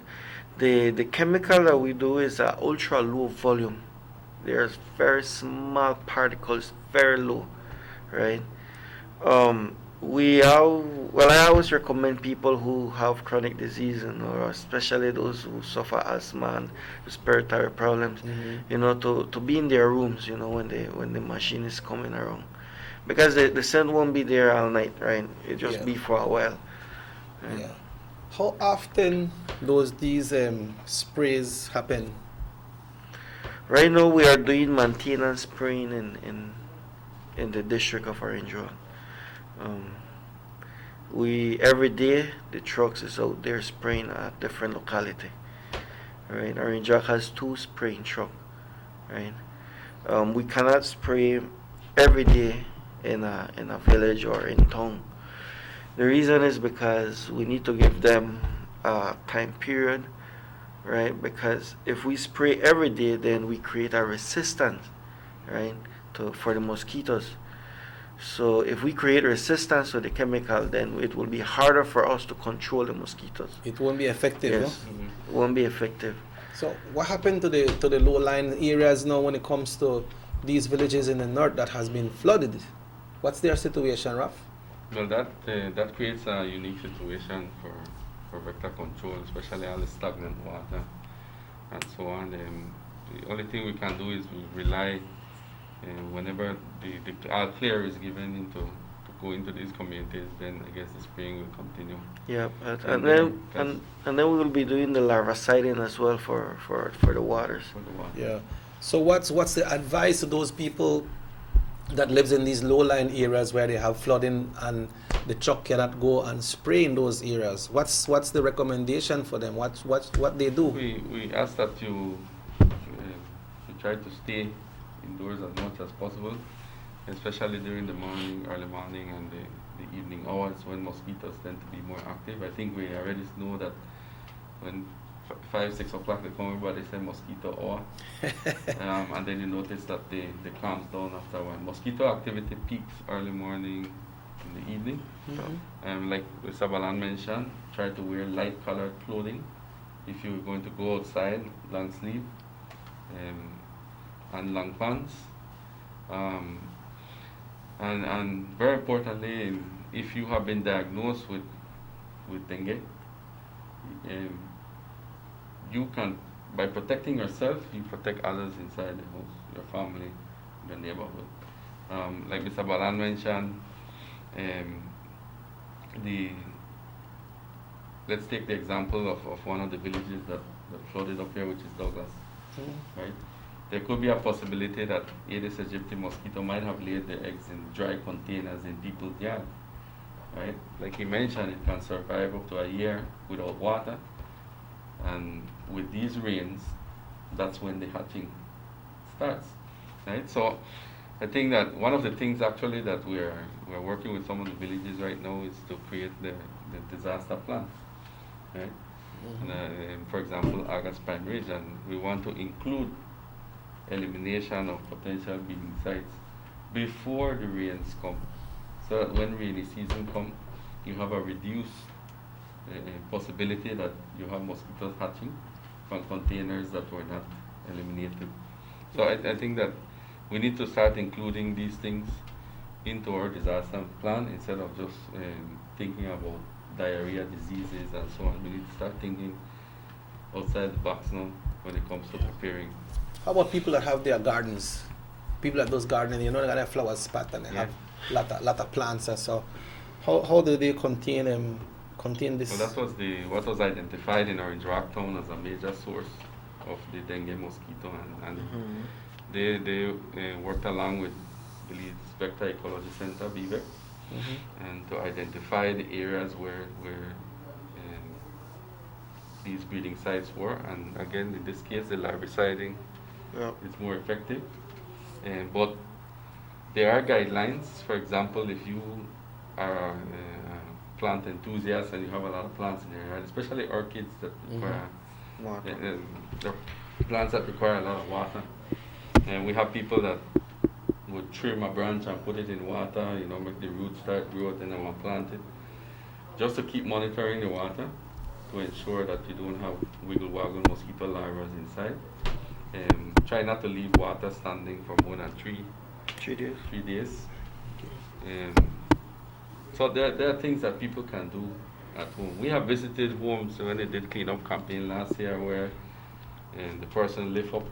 The chemical that we do is ultra low volume. There's very small particles, very low, right? I always recommend people who have chronic disease, or especially those who suffer asthma and respiratory problems, to be in their rooms, when the machine is coming around, because the scent won't be there all night, right? It just be for a while. Right? Yeah. How often these sprays happen? Right now we are doing maintenance spraying in the district of Orange Road. Every day the trucks is out there spraying at different locality. Right, Orange Rock has 2 spraying truck. Right, we cannot spray every day in a village or in town. The reason is because we need to give them a time period, right? Because if we spray every day, then we create a resistance, right, for the mosquitoes. So if we create resistance to the chemical, then it will be harder for us to control the mosquitoes. It won't be effective. Yes, it won't be effective. So what happened to the low-lying areas now when it comes to these villages in the north that has been flooded? What's their situation, Raf? Well, that creates a unique situation for vector control, especially all the stagnant water and so on. The only thing we can do is we rely, whenever the all clear is given to go into these communities, then I guess the spraying will continue. Yeah, and then we will be doing the larviciding as well for the waters. Yeah. So what's the advice to those people that lives in these low-lying areas where they have flooding and the truck cannot go and spray in those areas? What's the recommendation for them? What they do? We ask that you try to stay indoors as much as possible, especially during the early morning and the evening hours when mosquitoes tend to be more active. I think we already know that when 5-6 o'clock they come over, they say mosquito hour, and then you notice that they calms down after a while. Mosquito activity peaks early morning, in the evening. Like Mr. Balan mentioned, try to wear light colored clothing if you're going to go outside, long sleeve and long pants. And very importantly, if you have been diagnosed with dengue, you can, by protecting yourself, you protect others inside the house, your family, the neighborhood. Like Mr. Balan mentioned, let's take the example of one of the villages that flooded up here, which is Douglas, right? There could be a possibility that Aedes aegypti mosquito might have laid their eggs in dry containers in people's yard, right? Like he mentioned, it can survive up to a year without water, and with these rains, that's when the hatching starts, right? So I think that one of the things actually that we're working with some of the villages right now is to create the disaster plan, right? And, for example, August Pine Ridge, and we want to include elimination of potential breeding sites before the rains come, so that when rainy season comes, you have a reduced possibility that you have mosquitoes hatching from containers that were not eliminated. So I think that we need to start including these things into our disaster plan instead of just thinking about diarrhea diseases and so on. We need to start thinking outside the box now when it comes to preparing. How about people that have their gardens? People that does gardening, you know, they got a flower spot and they have lot of plants and so. How do they contain this? Well, that was what was identified in Orange Rock Town as a major source of the dengue mosquito, and they worked along with the Vector Ecology Center, BVEC, and to identify the areas where these breeding sites were. And again, in this case, the larviciding is more effective. But there are guidelines. For example, if you are a plant enthusiast and you have a lot of plants in your yard, especially orchids that require plants that require a lot of water. And we have people that would trim a branch and put it in water, you know, make the roots start growth, and then we'll plant it. Just to keep monitoring the water to ensure that you don't have wiggle-waggle mosquito larvae inside. Try not to leave water standing for more than 3 days. So there are things that people can do at home. We have visited homes when they did cleanup campaign last year where the person lift up,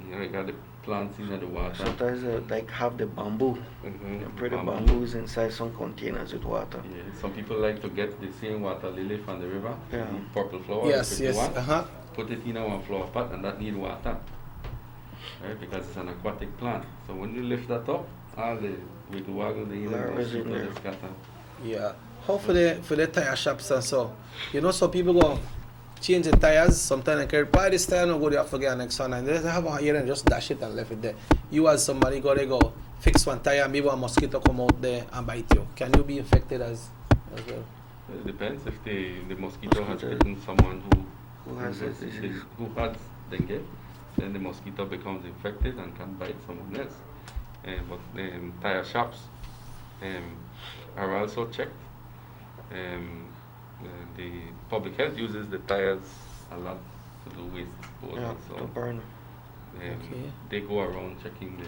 you know, you got the plants in the water. Sometimes like have the bamboo. They put the bamboos inside some containers with water. Yeah, some people like to get the same water lily from the river, the purple flower, Yes, put it in one flower pot, and that need water, right? Because it's an aquatic plant. So when you lift that up, all the wiggle-waggle, the scatter. Yeah. How for the tire shops and so? You know, some people go change the tires. Sometimes they carry buy this tire and go there forget next one, and they have a here and just dash it and left it there. You as somebody go fix one tire, maybe a mosquito come out there and bite you. Can you be infected as well? It depends if the mosquito has bitten someone who has dengue, then the mosquito becomes infected and can bite someone else. But tire shops are also checked. The public health uses the tires a lot to do waste disposal. To burn. They go around checking the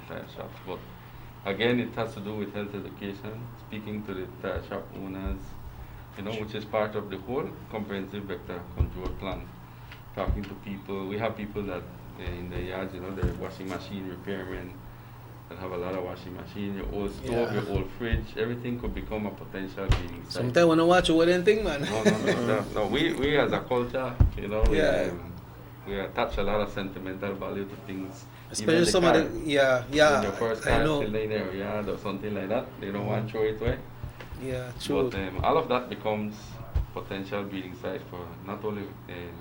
tire shops. But again, it has to do with health education, speaking to the tire shop owners, you know, which is part of the whole comprehensive vector control plan. Talking to people. We have people that in the yards, you know, the washing machine repairmen that have a lot of washing machine, your old stove, your old fridge, everything could become a potential breeding site. Sometimes when I watch, what do think, man? No, we as a culture, you know, we attach a lot of sentimental value to things. Especially some of the, when your first car I know. still in their yard or something like that, they don't want to throw it away. Yeah, true. But all of that becomes potential breeding site for not only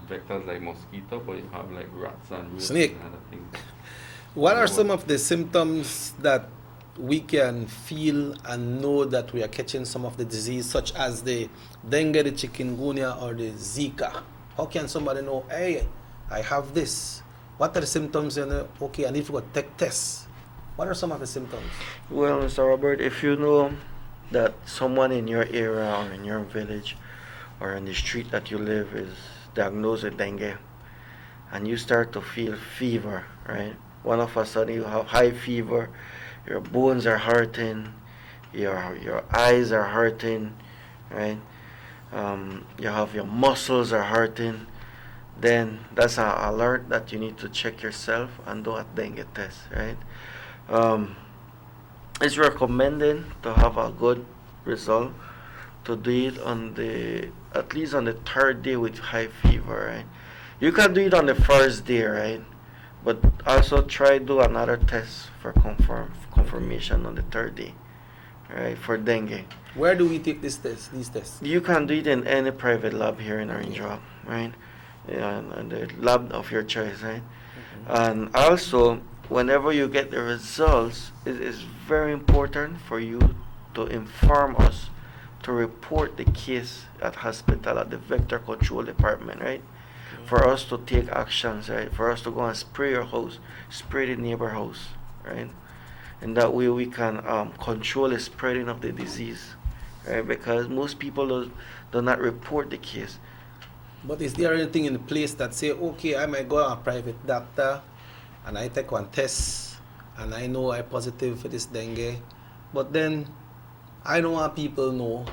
vectors like mosquito, but you have like rats and rodents Snake. and other things. What are some of the symptoms that we can feel and know that we are catching some of the disease, such as the dengue, the chikungunya, or the Zika? How can somebody know, hey, I have this? What are the symptoms? And okay, I need to go take tests. What are some of the symptoms? Well, Mr. Robert, if you know that someone in your area or in your village or in the street that you live is diagnosed with dengue, and you start to feel fever, right? One of a sudden you have high fever, your bones are hurting, your eyes are hurting, right? You have your muscles are hurting, then that's an alert that you need to check yourself and do a dengue test, right? It's recommended to have a good result to do it on at least on the 3rd day with high fever, right? You can do it on the 1st day, right? But also try do another test for confirmation on the 3rd day, right? For dengue. Where do we take these tests? You can do it in any private lab here in Orange Rock, right? And the lab of your choice, right? And also, whenever you get the results, it is very important for you to inform us to report the case at hospital at the vector control department, right? For us to take actions, right? For us to go and spray your house, spray the neighbor house, right? And that way we can control the spreading of the disease, right? Because most people do not report the case. But is there anything in place that say, okay, I might go to a private doctor and I take one test, and I know I'm positive for this dengue, but then I don't want people know.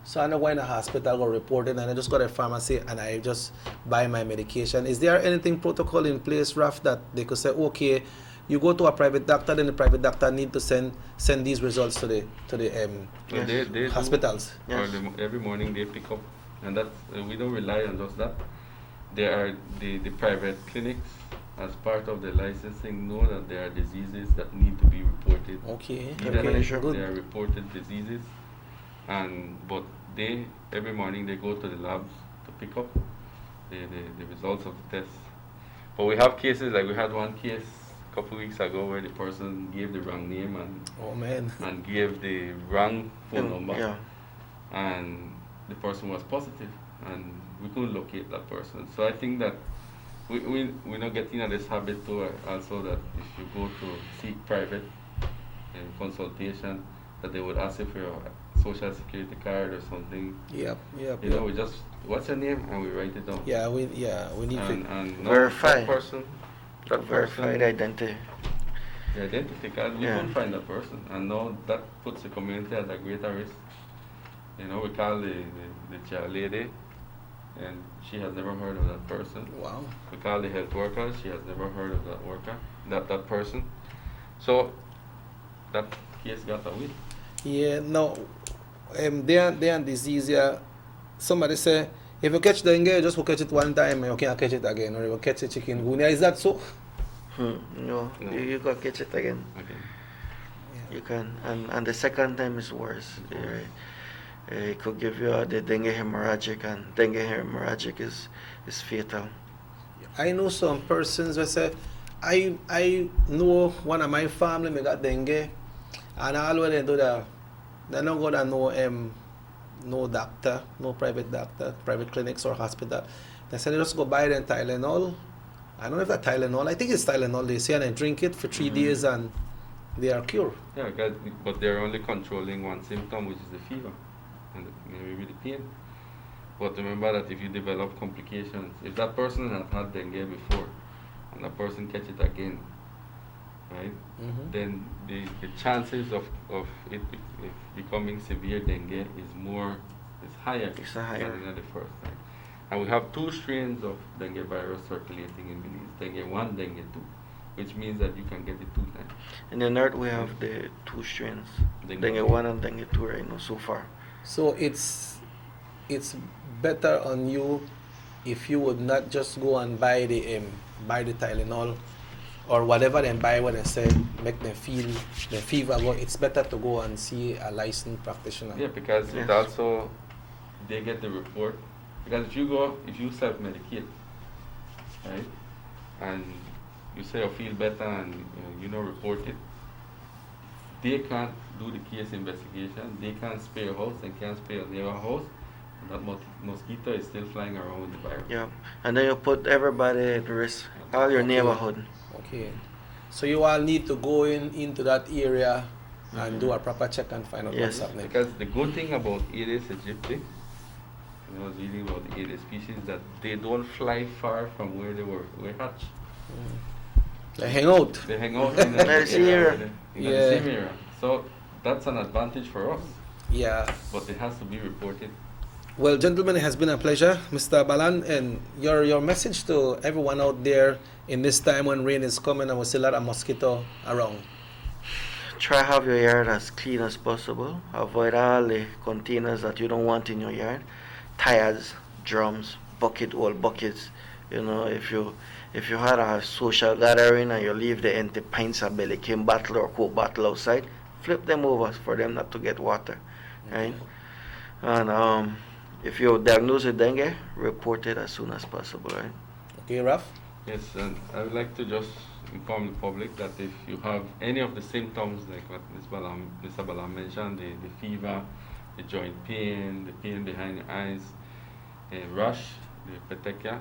So I don't go in the hospital, go report it, and I just go to the pharmacy and I just buy my medication. Is there anything protocol in place, Raf, that they could say, okay, you go to a private doctor, then the private doctor need to send these results to the Well, they hospitals? do, or every morning they pick up, and that's we don't rely on just that. There are the private clinics, as part of the licensing, know that there are diseases that need to be reported. Okay. They are reported diseases, but they every morning they go to the labs to pick up the results of the tests. But we have cases, like we had one case a couple weeks ago where the person gave the wrong name and gave the wrong phone number, and the person was positive, and we couldn't locate that person. So I think that we're not getting into this habit too, also, that if you go to seek private consultation, that they would ask you for your social security card or something. Yep. You know, we just, what's your name, and we write it down. Yeah, we need and verify that verified identity. The identity card, we couldn't find that person, and now that puts the community at a greater risk. You know, we call the child lady, and she has never heard of that person. Wow. We call the health worker, she has never heard of that worker, that person. So that case got away. Yeah, no, they are disease. Yeah. Somebody say, if you catch dengue, just go catch it one time and you can't catch it again, or you catch a chikungunya. Is that so? No. You can catch it again. Okay. Yeah. You can, and the second time is worse. It could give you the dengue hemorrhagic, and dengue hemorrhagic is fatal. I know some persons who say, I know one of my family may got dengue, and all when they do that, they don't go to no doctor, no private doctor, private clinics or hospital. They say they just go buy them Tylenol. I don't know if that's Tylenol. I think it's Tylenol. They say, and they drink it for 3 days and they are cured. Yeah, but they're only controlling one symptom, which is the fever and maybe the pain. But remember that if you develop complications, if that person has had dengue before and that person catch it again, right, then the chances of it becoming severe dengue is higher than the first time. And we have 2 strains of dengue virus circulating in Belize, dengue 1, dengue 2, which means that you can get it 2 times. In the north, we have the 2 strains, dengue 1 and dengue 2 right now so far. So it's better on you if you would not just go and buy the Tylenol or whatever they buy when they say make them feel the fever. It's better to go and see a licensed practitioner. Yeah, because it also, they get the report. Because if you self-medicate, right, and you say I feel better and you know report it, they can't do the case investigation. They can't spare your house. They can't spare your neighbor's house. And that mosquito is still flying around with the virus. Yeah, and then you put everybody at risk, all your neighborhood. Okay, so you all need to go into that area and do a proper check and find out what's happening. Because the good thing about Aedes aegypti, reading about the Aedes species, that they don't fly far from where they were hatched. They hang out. They hang out in the same area. So that's an advantage for us. Yeah. But it has to be reported. Well, gentlemen, it has been a pleasure, Mr. Balan, and your message to everyone out there in this time when rain is coming and we see a lot of mosquito around. Try have your yard as clean as possible. Avoid all the containers that you don't want in your yard. Tires, drums, old buckets. You know, if you had a social gathering and you leave the empty pints of Belly King bottle or Coke bottle outside, flip them over for them not to get water, right? And if you diagnose with dengue, report it as soon as possible, right? Okay, Raf? Yes, and I would like to just inform the public that if you have any of the symptoms like what Mr. Balam mentioned, the fever, the joint pain, the pain behind the eyes, rash, the petechia,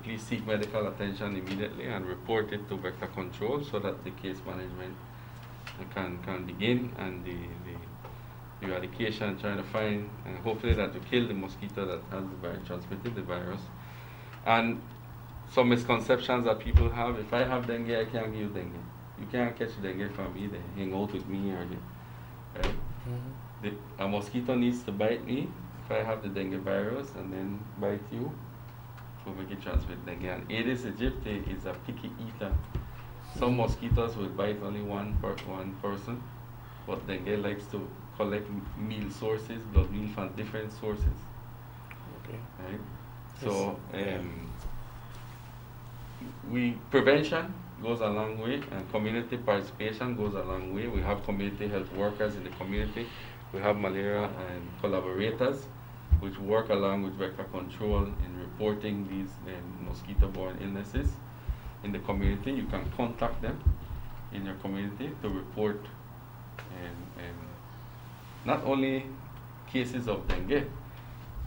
please seek medical attention immediately and report it to vector control so that the case management can begin, and the eradication, trying to find and hopefully that to kill the mosquito that has transmitted the virus. And some misconceptions that people have. If I have dengue, I can't give you dengue. You can't catch dengue from me. They hang out with me or right? A mosquito needs to bite me if I have the dengue virus and then bite you to make it transmit dengue. And Aedes aegypti is a picky eater. Some mosquitoes will bite only one person, but dengue likes to collect meal sources, blood meal from different sources. Okay. Right? So prevention goes a long way, and community participation goes a long way. We have community health workers in the community. We have malaria and collaborators, which work along with vector control in reporting these mosquito-borne illnesses in the community. You can contact them in your community to report and not only cases of dengue,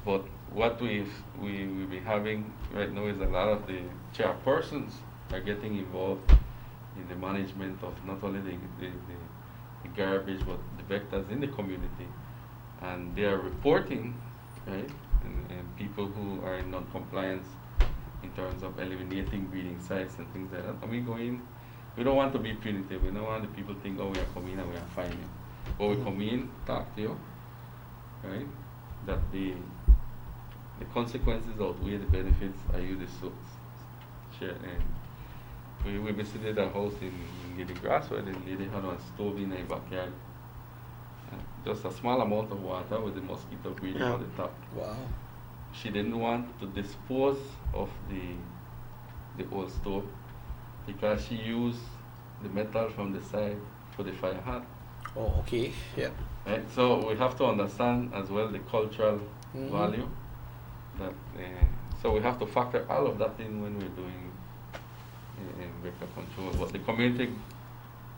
but what we'll be having right now is a lot of the chairpersons are getting involved in the management of not only the garbage but the vectors in the community, and they are reporting, right, and people who are in non-compliance in terms of eliminating breeding sites and things like that. And we don't want to be punitive. We don't want the people to think, oh, we are coming and we are fine. But we come in, talk to you, right, that the consequences outweigh the benefits. Are you the share? And we visited a house in Giddy Grass where the lady had a stove in her backyard. Just a small amount of water with the mosquito breeding on the top. Wow. She didn't want to dispose of the old stove because she used the metal from the side for the fire hat. Oh, okay. Yeah. Right? So we have to understand as well the cultural value. That so we have to factor all of that in when we're doing vector control. But the community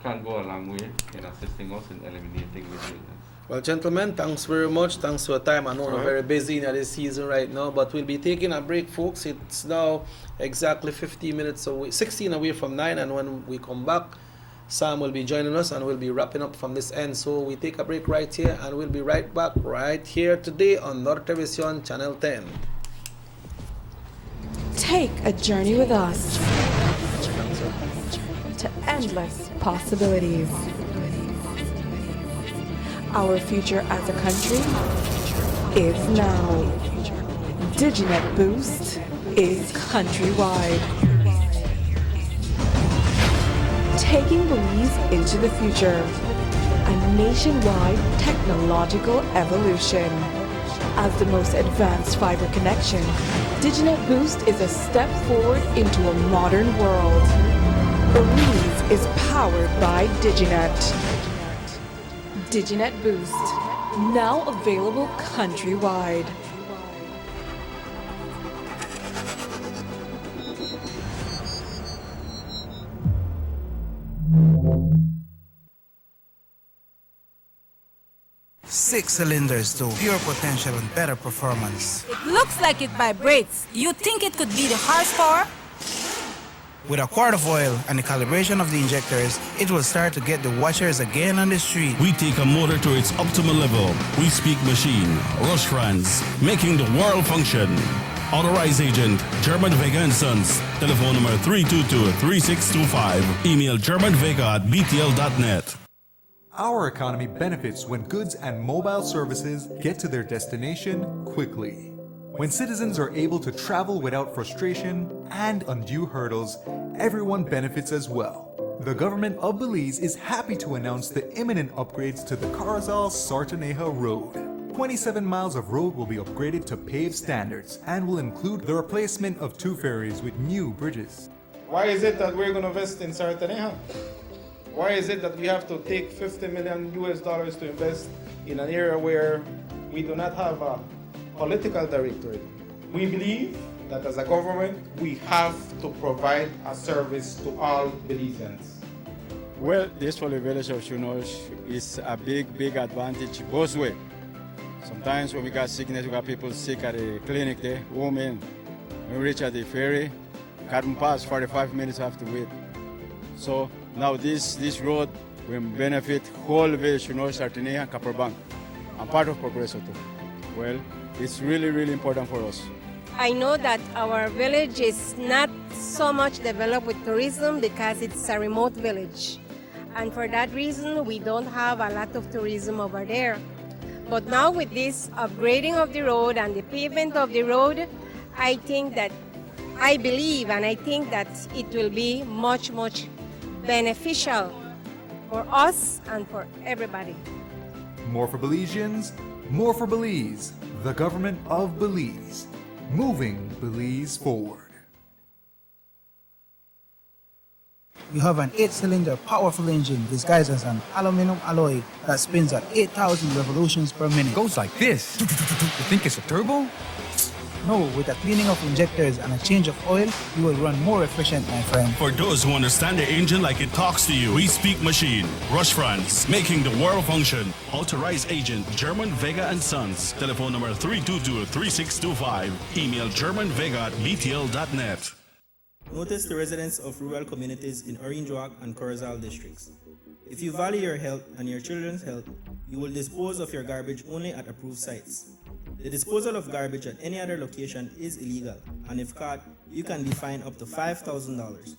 can go a long way in assisting us in eliminating this illness. Well, gentlemen, thanks very much. Thanks for your time. I know we're very busy in this season right now, but we'll be taking a break, folks. It's now exactly 15 minutes away, 16 away from 9, and when we come back, Sam will be joining us and we'll be wrapping up from this end. So we take a break right here and we'll be right back right here today on Nortevisión Channel 10. Take a journey with us to endless possibilities. Our future as a country is now. DigiNet Boost is countrywide. Taking Belize into the future. A nationwide technological evolution. As the most advanced fiber connection, DigiNet Boost is a step forward into a modern world. Belize is powered by DigiNet. DigiNet Boost, now available countrywide. Six cylinders to pure potential and better performance. It looks like it vibrates. You think it could be the horsepower? With a quart of oil and the calibration of the injectors, it will start to get the watchers again on the street. We take a motor to its optimal level. We speak machine, Rush Franz, making the world function. Authorized agent, German Vega & Sons. Telephone number 322-3625. Email germanvega@btl.net. Our economy benefits when goods and mobile services get to their destination quickly. When citizens are able to travel without frustration and undue hurdles, everyone benefits as well. The government of Belize is happy to announce the imminent upgrades to the Carazal-Sartaneja Road. 27 miles of road will be upgraded to paved standards and will include the replacement of 2 ferries with new bridges. Why is it that we're going to invest in Sartaneja? Why is it that we have to take $50 million to invest in an area where we do not have a political directorate? We believe that as a government, we have to provide a service to all Belizeans. Well, this for the village of Shunosh is a big advantage both ways. Sometimes when we got sickness, we got people sick at the clinic there, women. When we reach at the ferry, can't pass, 45 minutes have to wait. So now this road will benefit whole village, Shunosh, Sartaneja, and Copper Bank. I'm part of Progreso too. Well, it's really important for us. I know that our village is not so much developed with tourism because it's a remote village. And for that reason, we don't have a lot of tourism over there. But now with this upgrading of the road and the pavement of the road, I believe and I think that it will be much, much beneficial for us and for everybody. More for Belizeans, more for Belize. The government of Belize. Moving Belize forward. You have an 8-cylinder powerful engine disguised as an aluminum alloy that spins at 8,000 revolutions per minute. Goes like this. You think it's a turbo? No, with a cleaning of injectors and a change of oil, you will run more efficient, my friend. For those who understand the engine like it talks to you, we speak machine. Rush France, making the world function. Authorized agent, German Vega and Sons. Telephone number 322-3625. Email germanvega@btl.net. Notice the residents of rural communities in Orange Walk and Corozal districts. If you value your health and your children's health, you will dispose of your garbage only at approved sites. The disposal of garbage at any other location is illegal, and if caught, you can be fined up to $5,000.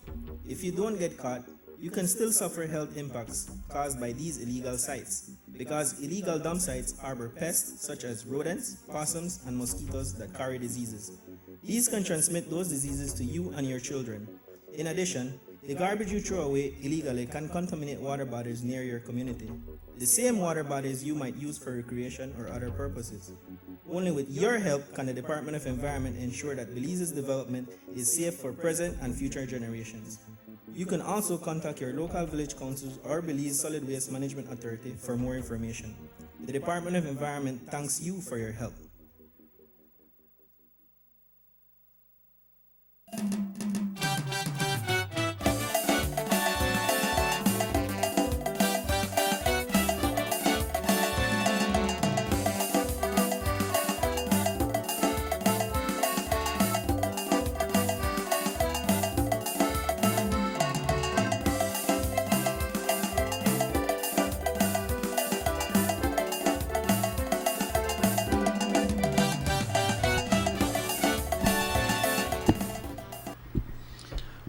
If you don't get caught, you can still suffer health impacts caused by these illegal sites, because illegal dump sites harbor pests such as rodents, possums, and mosquitoes that carry diseases. These can transmit those diseases to you and your children. In addition, the garbage you throw away illegally can contaminate water bodies near your community, the same water bodies you might use for recreation or other purposes. Only with your help can the Department of Environment ensure that Belize's development is safe for present and future generations. You can also contact your local village councils or Belize Solid Waste Management Authority for more information. The Department of Environment thanks you for your help.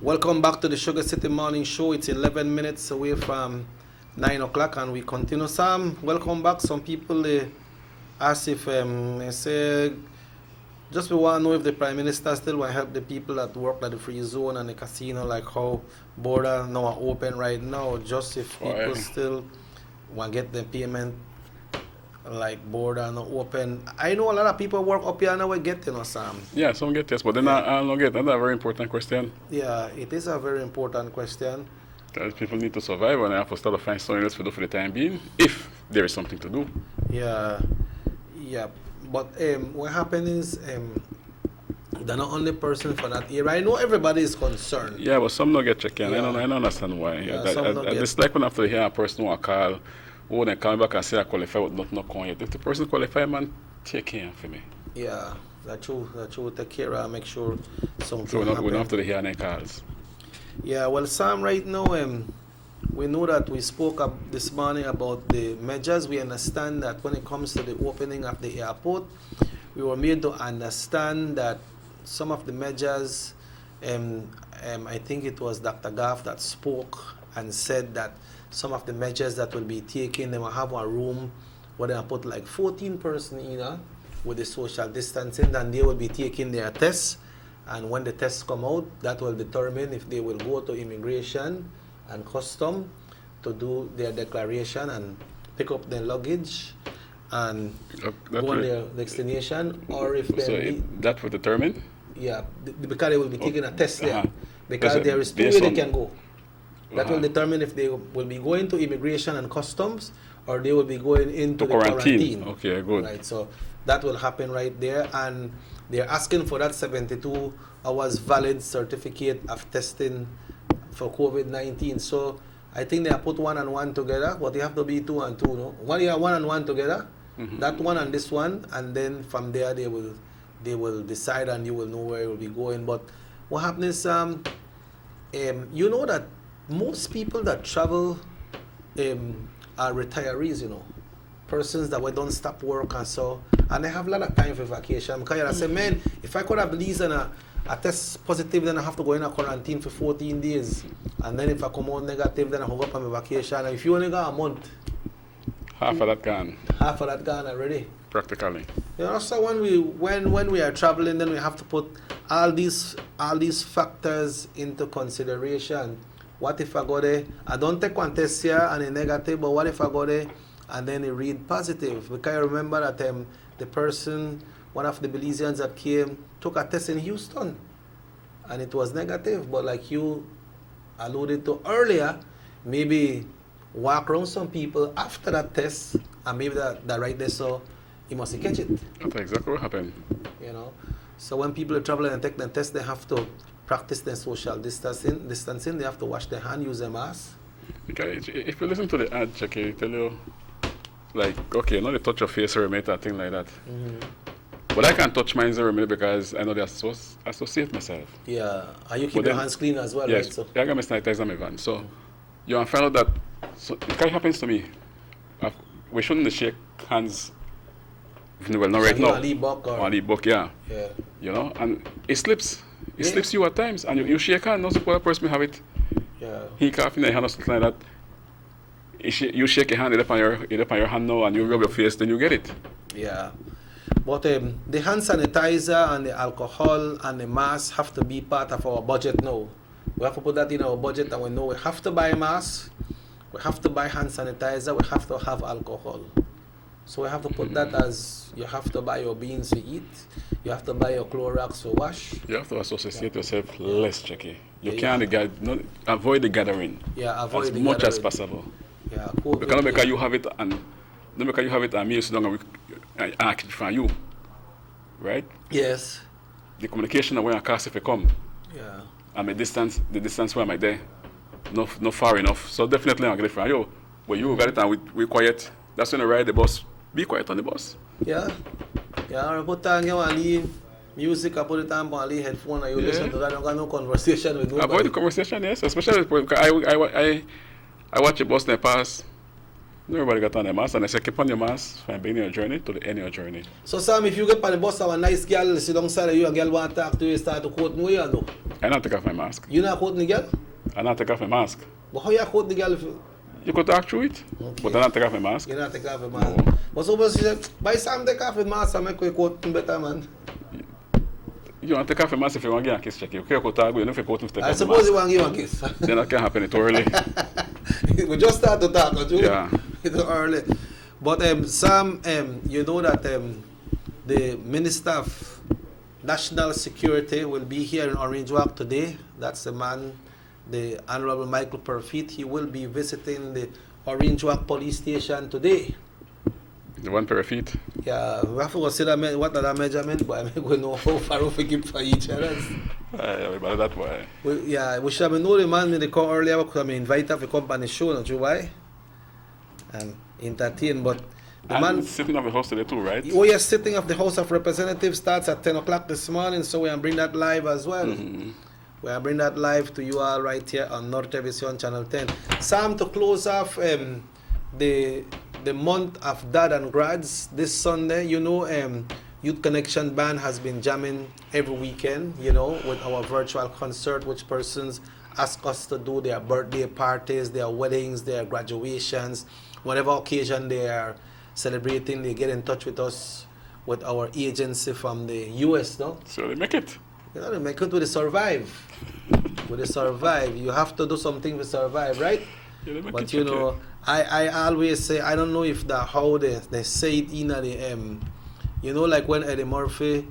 Welcome back to the Sugar City Morning Show. It's 11 minutes away from 9 o'clock and we continue. Sam, welcome back. Some people ask if they say, just we want to know if the Prime Minister still want to help the people that work at the free zone and the casino, like how border now are open right now, just if people still want to get the payment like border not open. I know a lot of people work up here now we get, Sam. Yeah, some get yes, but then I don't get. That's a very important question. Yeah, it is a very important question. Because people need to survive and they have to start to find something else to do for the time being, if there is something to do. Yeah, yeah. But what happens is they're not only person for that area. I know everybody is concerned. Yeah, but some don't get checked in. Yeah. I don't understand why. Yeah, it's like when after hear a person who call, oh, they call me back and say I qualify with not going yet. If the person qualify, man, take care for me. Yeah, that's true. Take care and make sure something so we don't have to hear any calls. Yeah, well, Sam, right now, we know that we spoke up this morning about the measures. We understand that when it comes to the opening of the airport, we were made to understand that some of the measures, I think it was Dr. Gaff that spoke and said that some of the measures that will be taken, they will have a room where they will put like 14 persons in with the social distancing, and they will be taking their tests. And when the tests come out, that will determine if they will go to immigration and custom to do their declaration and pick up their luggage and go on their destination, or if they that will determine? Yeah, because they will be taking a test there. Because there is two ways they can go. That will determine if they will be going to immigration and customs or they will be going into the quarantine. Okay, good. Right, so that will happen right there, and they're asking for that 72 hours valid certificate of testing for COVID-19. So I think they have put one and one together, but they have to be two and two, no? One and one together, that one and this one, and then from there they will decide and you will know where it will be going. But what happens is, you know that most people that travel are retirees, persons that don't stop work and so, And they have a lot of time for vacation. Because I say, man, if I could have released and a test positive, then I have to go in a quarantine for 14 days. And then if I come out negative, then I go up on my vacation. And if you only got a month, half of that gone. Half of that gone already. Practically. You know, so when we are traveling, then we have to put all these factors into consideration. What if I go there? I don't take one test here and a negative, but what if I go there and then it read positive? Because I remember that the person, one of the Belizeans that came, took a test in Houston and it was negative. But like you alluded to earlier, maybe walk around some people after that test and maybe that right there, so he must catch it. That's exactly what happened. You know, so when people are traveling and take the test, they have to practice their social distancing. They have to wash their hand, use their mask. Okay, if you listen to the ad, Jackie, they tell you, like, okay, not the touch your face or a mate or thing like that. But I can't touch mine or a because I know they associate myself. Yeah, and you keep your hands clean as well, yes, right? So I got my sanitizer in my van. So you want to find out that, so it kind of happens to me. We shouldn't shake hands. Well, not right now. On the book, yeah. You know, and it slips. It slips you at times, and you shake hand. Not suppose that person have it. Yeah. He cough in the hand or something like that. You shake your hand, it up on your hand now, and you rub your face, then you get it. Yeah. But the hand sanitizer and the alcohol and the mask have to be part of our budget now. We have to put that in our budget, and we know we have to buy masks, we have to buy hand sanitizer, we have to have alcohol. So we have to put that as you have to buy your beans to eat, you have to buy your Clorox to wash. You have to associate yourself less, Jackie. You can't avoid the gathering. Yeah, avoid as the much gathering. as possible. Yeah, because you have it and me so long I ask it from you, right? Yes. The communication when I cast if I come. Yeah. And the distance where am I there? Not far enough. So definitely I'll get it from you. But you got it and we quiet. That's when I ride the bus. Be quiet on the bus. Yeah. Yeah, I put on your music, I put it on my headphone and you listen to that. I don't got no conversation with nobody. Avoid the conversation, yes. Especially because I watch a bus they pass. Everybody got on their mask and I say keep on your mask from beginning of your journey to the end of your journey. So Sam, if you get on the bus and a nice girl sit alongside of you, a girl want to talk to you, start to quote me, you do? I not take off my mask. You not quoting the girl? I not take off my mask. But how you quote the girl if you could talk through it, okay. But I not take off my mask. You not take off your mask. No. But suppose she said, by Sam take off your mask and make you quote better, man. You want to take off your mask if you want to give a kiss, check. You can't talk, but you know if you quote him, take off I suppose you want to give a kiss. Then that can happen too early. We just start to talk, don't you? Yeah. Too early. But Sam, you know that the Minister of National Security will be here in Orange Walk today. That's the man, the Honorable Michael Perfit. He will be visiting the Orange Walk police station today. The one per feet? Yeah, we have to consider what that measurement, but I'm going to know how far we keep for each other. About that way. We should have known the man when they come earlier because I invite him to come on the show, don't you why? And entertain, but the man sitting of the house today too, right? Oh yes, sitting of the House of Representatives starts at 10 o'clock this morning, so we can bring that live as well. We will bring that live to you all right here on North Television Channel 10. Sam, to close off the month of Dad and Grads this Sunday, you know, Youth Connection Band has been jamming every weekend, you know, with our virtual concert, which persons ask us to do their birthday parties, their weddings, their graduations, whatever occasion they are celebrating, they get in touch with us with our agency from the US, no? So they make it. You know, they make it with the survive. With the survive. You have to do something to survive, right? Yeah, but you know, I always say, I don't know if that how they say it in the you know, like when Eddie Murphy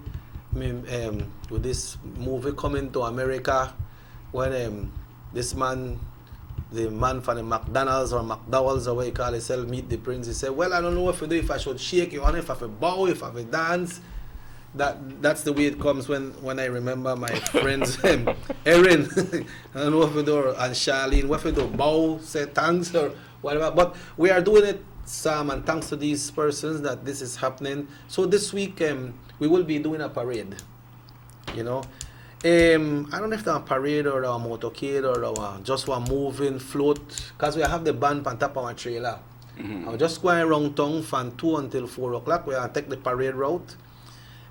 with this movie Coming to America, when this man, the man from the McDonald's or McDowell's or what you call himself, meet the prince, he said, well, I don't know what to do, if I should shake you on, if I should bow, if I should dance. That's the way it comes when I remember my friends, Erin, I don't know what to do, and Charlene, what to do, bow, say thanks or whatever. But we are doing it, Sam, and thanks to these persons that this is happening. So this week we will be doing a parade, you know. I don't know if it's a parade or a motorcade or just one moving float, because we have the band on top of our trailer. I'm just going around town from 2 until 4 o'clock. We're going to take the parade route.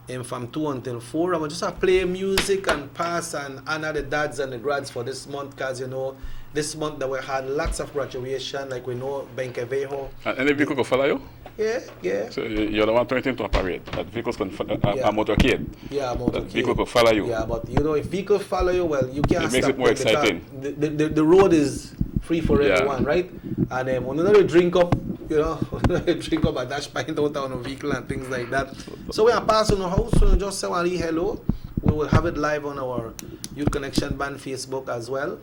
And from 2 until 4, I'm just going to play music and pass and honor the dads and the grads for this month. Because, you know, this month that we had lots of graduation. Like we know, Benkevejo. And any vehicle can follow you? Yeah. So you're the one turning into a parade. That vehicles can follow a motorcade. Yeah, a motorcade. That vehicle can follow you. Yeah, but, you know, if vehicle follow you, well, you can't It makes stop it more them because exciting. The road is free for everyone, right? And when you drink up, you know, drink up a dash pint out on a vehicle and things like that. So we are passing the house, so just say hello. We will have it live on our Youth Connection Band Facebook as well.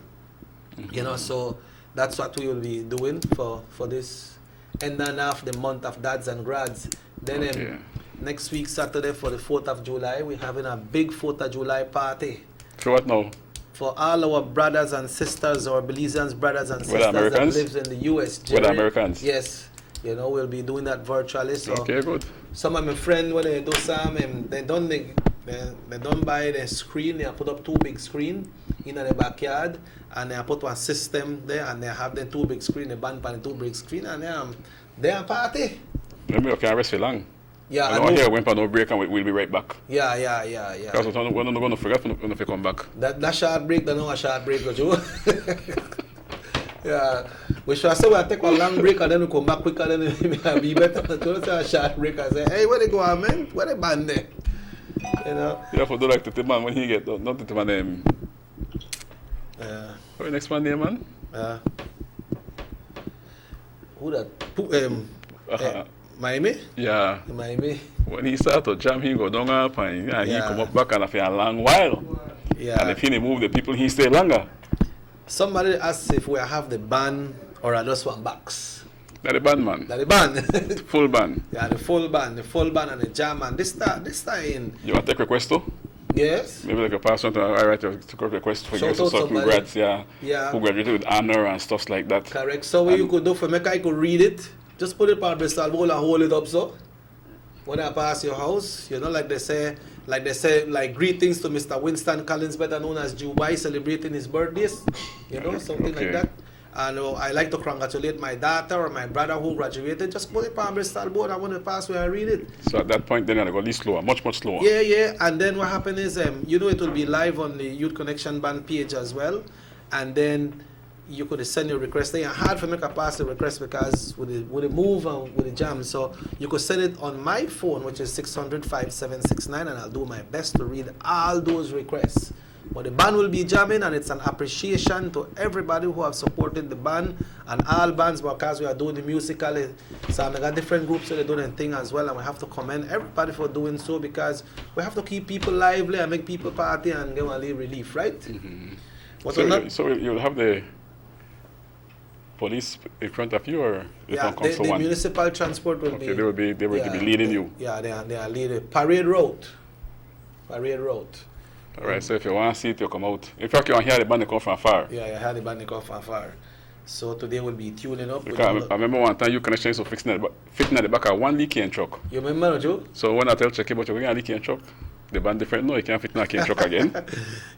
You know, so that's what we will be doing for this end and half the month of dads and grads. Then next week, Saturday, for the 4th of July, we're having a big 4th of July party. For what now? For all our brothers and sisters, our Belizeans brothers and sisters that lives in the U.S. With Americans? Yes. You know, we'll be doing that virtually. So okay, good. Some of my friends, when they do some, they don't buy the screen. They put up 2 big screens in the backyard, and they put one system there, and they have the 2 big screen, the band pan 2 big screen, and they are party. Maybe you can't rest for long. Yeah, I know here went on no break and we'll be right back. Yeah. Because we're not going to forget when we come back. That short break, that's not a short break, Joe. Yeah. We should say we'll take a long break and then we come back quicker, then it'll be better. Don't say a short break and say, hey, where they go, man? Where they band there? You know? You have to do like the man when he get done, not the man. What's the next man there, man? Who that? Miami? Yeah. Miami. When he start to jam, he go down up and he come up back and after a long while. Yeah. And if he move the people, he stay longer. Somebody asked if we have the band or I just want box. That the band, man. That the band. Full band. Yeah, the full band and the jam and this time. You want to take request too? Yes. Maybe like a person to write a request for you to congrats, who graduated with honor and stuff like that. Correct. So what you could do for me, I could read it. Just put it on Bristol bowl and hold it up so. When I pass your house, you know, like they say, greetings to Mr. Winston Collins, better known as Dubai, celebrating his birthdays, you know, something like that. And I like to congratulate my daughter or my brother who graduated. Just put it on Bristol board. I want to pass where I read it. So at that point, then I go a little slower, much slower. Yeah. And then what happened is, you know, it will be live on the Youth Connection Band page as well. And then you could send your request. It's hard for me to pass the request because with the move and with the jam. So you could send it on my phone, which is 600-5769, and I'll do my best to read all those requests. But the band will be jamming, and it's an appreciation to everybody who have supported the band and all bands because we are doing the musical. So I got different groups that are doing a thing as well, and we have to commend everybody for doing so because we have to keep people lively and make people party and give a little relief, right? Mm-hmm. So you'll have the police in front of you, or the municipal transport will be. They will be leading you. Yeah, they are leading parade route. All right. So if you want to see it, you come out. In fact, you want to hear the band come from far. Yeah, I heard the band come from far. So today we'll be tuning up. Because I remember one time you connection is fitting at the back of one leaking truck. You remember, Joe? So when I tell Chucky about you going to leaking truck, the band different. No, you can't fit in a leaking truck again.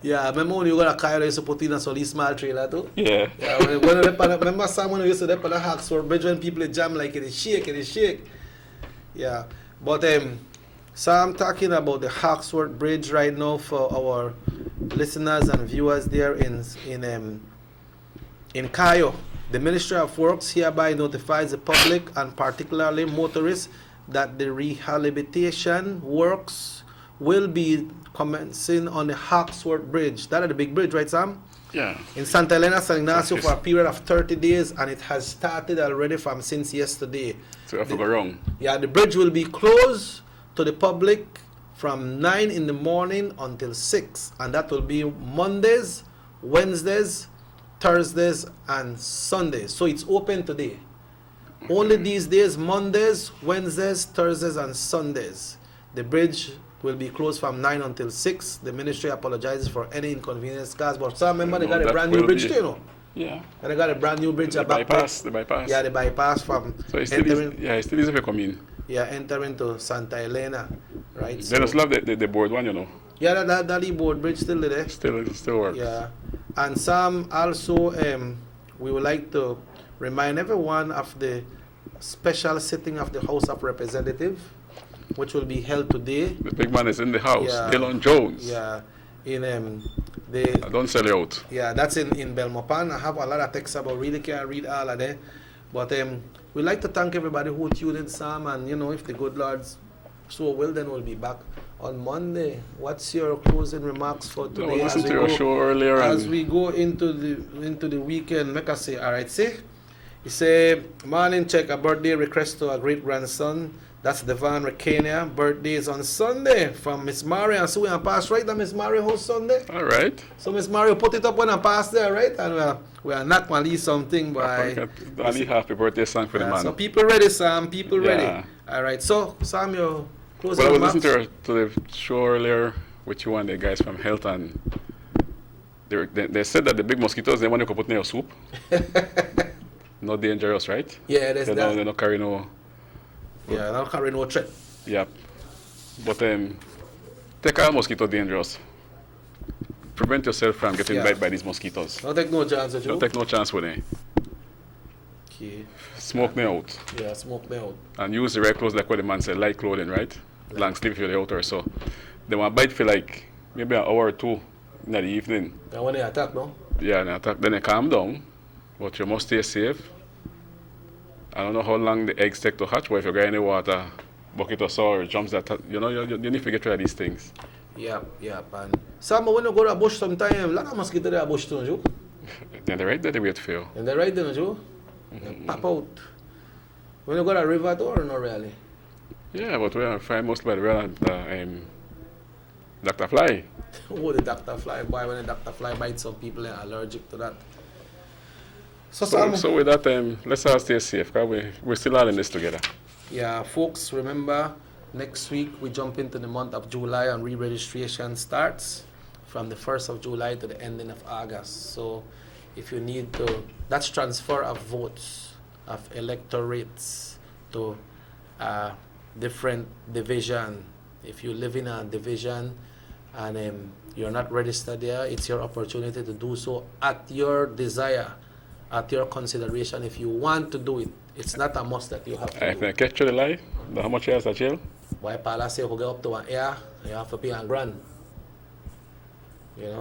Yeah, I remember when you got a car, you used to put in a solid small trailer too. Yeah. Remember someone who used to dip on the Hawksworth Bridge when people jam like it is shake. Yeah, but so I'm talking about the Hawksworth Bridge right now for our listeners and viewers there in Cayo. The Ministry of Works hereby notifies the public and particularly motorists that the rehabilitation works will be commencing on the Hawksworth Bridge. That is the big bridge, right, Sam? Yeah. In Santa Elena, San Ignacio for a period of 30 days, and it has started already since yesterday. So you have to go wrong. Yeah, the bridge will be closed to the public from 9 in the morning until 6, and that will be Mondays, Wednesdays, Thursdays, and Sundays. So it's open today. Okay. Only these days, Mondays, Wednesdays, Thursdays, and Sundays. The bridge will be closed from 9 until 6. The ministry apologizes for any inconvenience caused, but some remember they got a brand new bridge too, you know? Yeah. And they got a brand new bridge. The bypass. Yeah, the bypass from. So it's still easy to come in. Yeah, entering to Santa Elena, right? They just love the board one, you know. Yeah, that board bridge still there. Still works. Yeah, and some also we would like to remind everyone of the special sitting of the House of Representatives, which will be held today. The big man is in the house, Yeah. Dylan Jones. Yeah, in don't sell you out. Yeah, that's in Belmopan. I have a lot of texts about, really can't read all of them. But we'd like to thank everybody who tuned in, Sam, and if the good Lord's so will, then we'll be back on Monday. What's your closing remarks for today? I listened to your show earlier. As we go into the weekend, make us say, all right, see? You say, morning check, a birthday request to a great grandson. That's Devon Recania. Birthday is on Sunday from Miss Mario. So we are pass right now, Miss Mario host Sunday. All right. So Miss Mario put it up when I pass there, right? And we are not going to leave something by... Only happy birthday song for the man. So people ready, Sam. People ready. All right. So, Sam, your closing Well, I was remarks? listening to the show earlier with you and the guys from Health, and they said that the big mosquitoes, they want to put in your soup. Not dangerous, right? Yeah, there's they that. They don't carry no... Yeah, they don't carry no threat. Yeah. But take out mosquito dangerous. Prevent yourself from getting bite by these mosquitoes. Don't take no chance with you. Don't take no chance with it. Okay. Smoke me out. Yeah, smoke me out. And use the right clothes like what the man said, light clothing, right? Long sleeve if you're out or so. They want bite for like maybe an hour or two in the evening. And when they attack, no? Yeah, then they calm down. But you must stay safe. I don't know how long the eggs take to hatch, but if you get any water, bucket or so, or jumps that, you need to get rid of these things. Yeah. And Sam, when you go to a bush sometime, a lot of mosquitoes there at bush too, you? Then they're right there, they wait for you. And they're right there, you? Pop out. When you go to a river too, or not really? Yeah, but we find most by the river, Dr. Fly. Oh, the Dr. Fly, boy, when the Dr. Fly bites some people, they're allergic to that. So with that, let's all stay safe, because we're still all in this together. Yeah, folks, remember, next week we jump into the month of July and re-registration starts from the 1st of July to the ending of August. So if you need to, that's transfer of votes, of electorates to different division. If you live in a division and you're not registered there, it's your opportunity to do so at your desire, at your consideration. If you want to do it, it's not a must that you have to If do I catch you the lie, how much years at jail? Why Pala say you could get up to 1 year, you have to pay $1,000.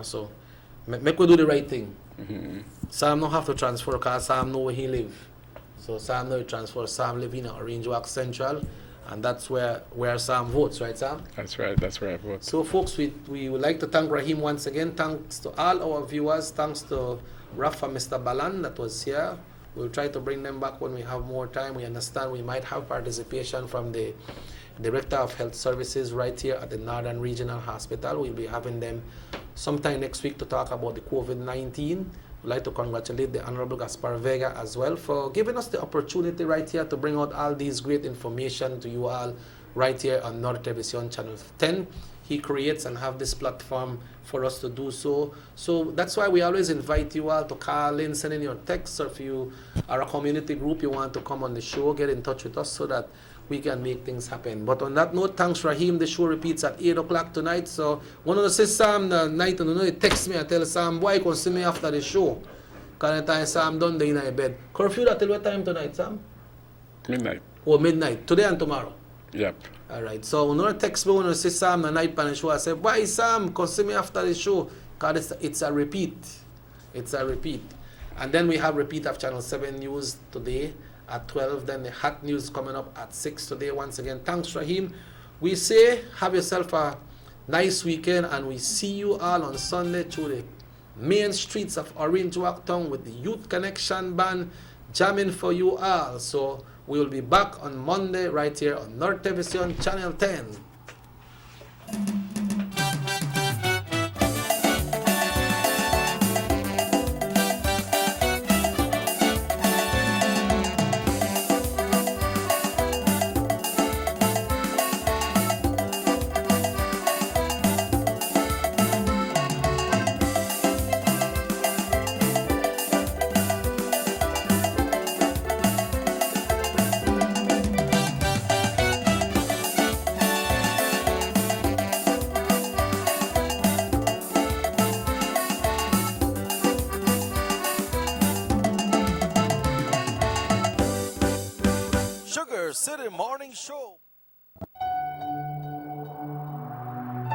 So make we do the right thing. Sam don't have to transfer because Sam know where he live. So Sam know he transfer. Sam live in Orange Walk Central, and that's where Sam votes, right, Sam? That's right I vote. So folks, we would like to thank Rahim once again. Thanks to all our viewers. Thanks to Rafa, Mr. Balan that was here. We'll try to bring them back when we have more time. We understand we might have participation from the Director of Health Services right here at the Northern Regional Hospital. We'll be having them sometime next week to talk about the COVID-19. We'd like to congratulate the Honorable Gaspar Vega as well for giving us the opportunity right here to bring out all these great information to you all right here on North Television Channel 10. He creates and have this platform for us to do so. So that's why we always invite you all to call in, send in your texts, or if you are a community group, you want to come on the show, get in touch with us so that we can make things happen. But on that note, thanks Rahim. The show repeats at 8 o'clock tonight. So one of the say Sam the night and he text me and tell Sam, boy, come see me after the show. Because the time Sam done there in my bed. Curfew that till what time tonight, Sam? Midnight. Oh, midnight. Today and tomorrow. Yep. All right. So when you text me when you see Sam the night on the show, I say, why Sam, come see me after the show? Because it's a repeat. It's a repeat. And then we have repeat of Channel 7 News today at 12. Then the hot news coming up at 6 today. Once again, thanks Rahim. We say have yourself a nice weekend, and we see you all on Sunday through the main streets of Orange Walk Town with the Youth Connection Band jamming for you all. So we will be back on Monday right here on North Television Channel 10. SugarCity Morning Show.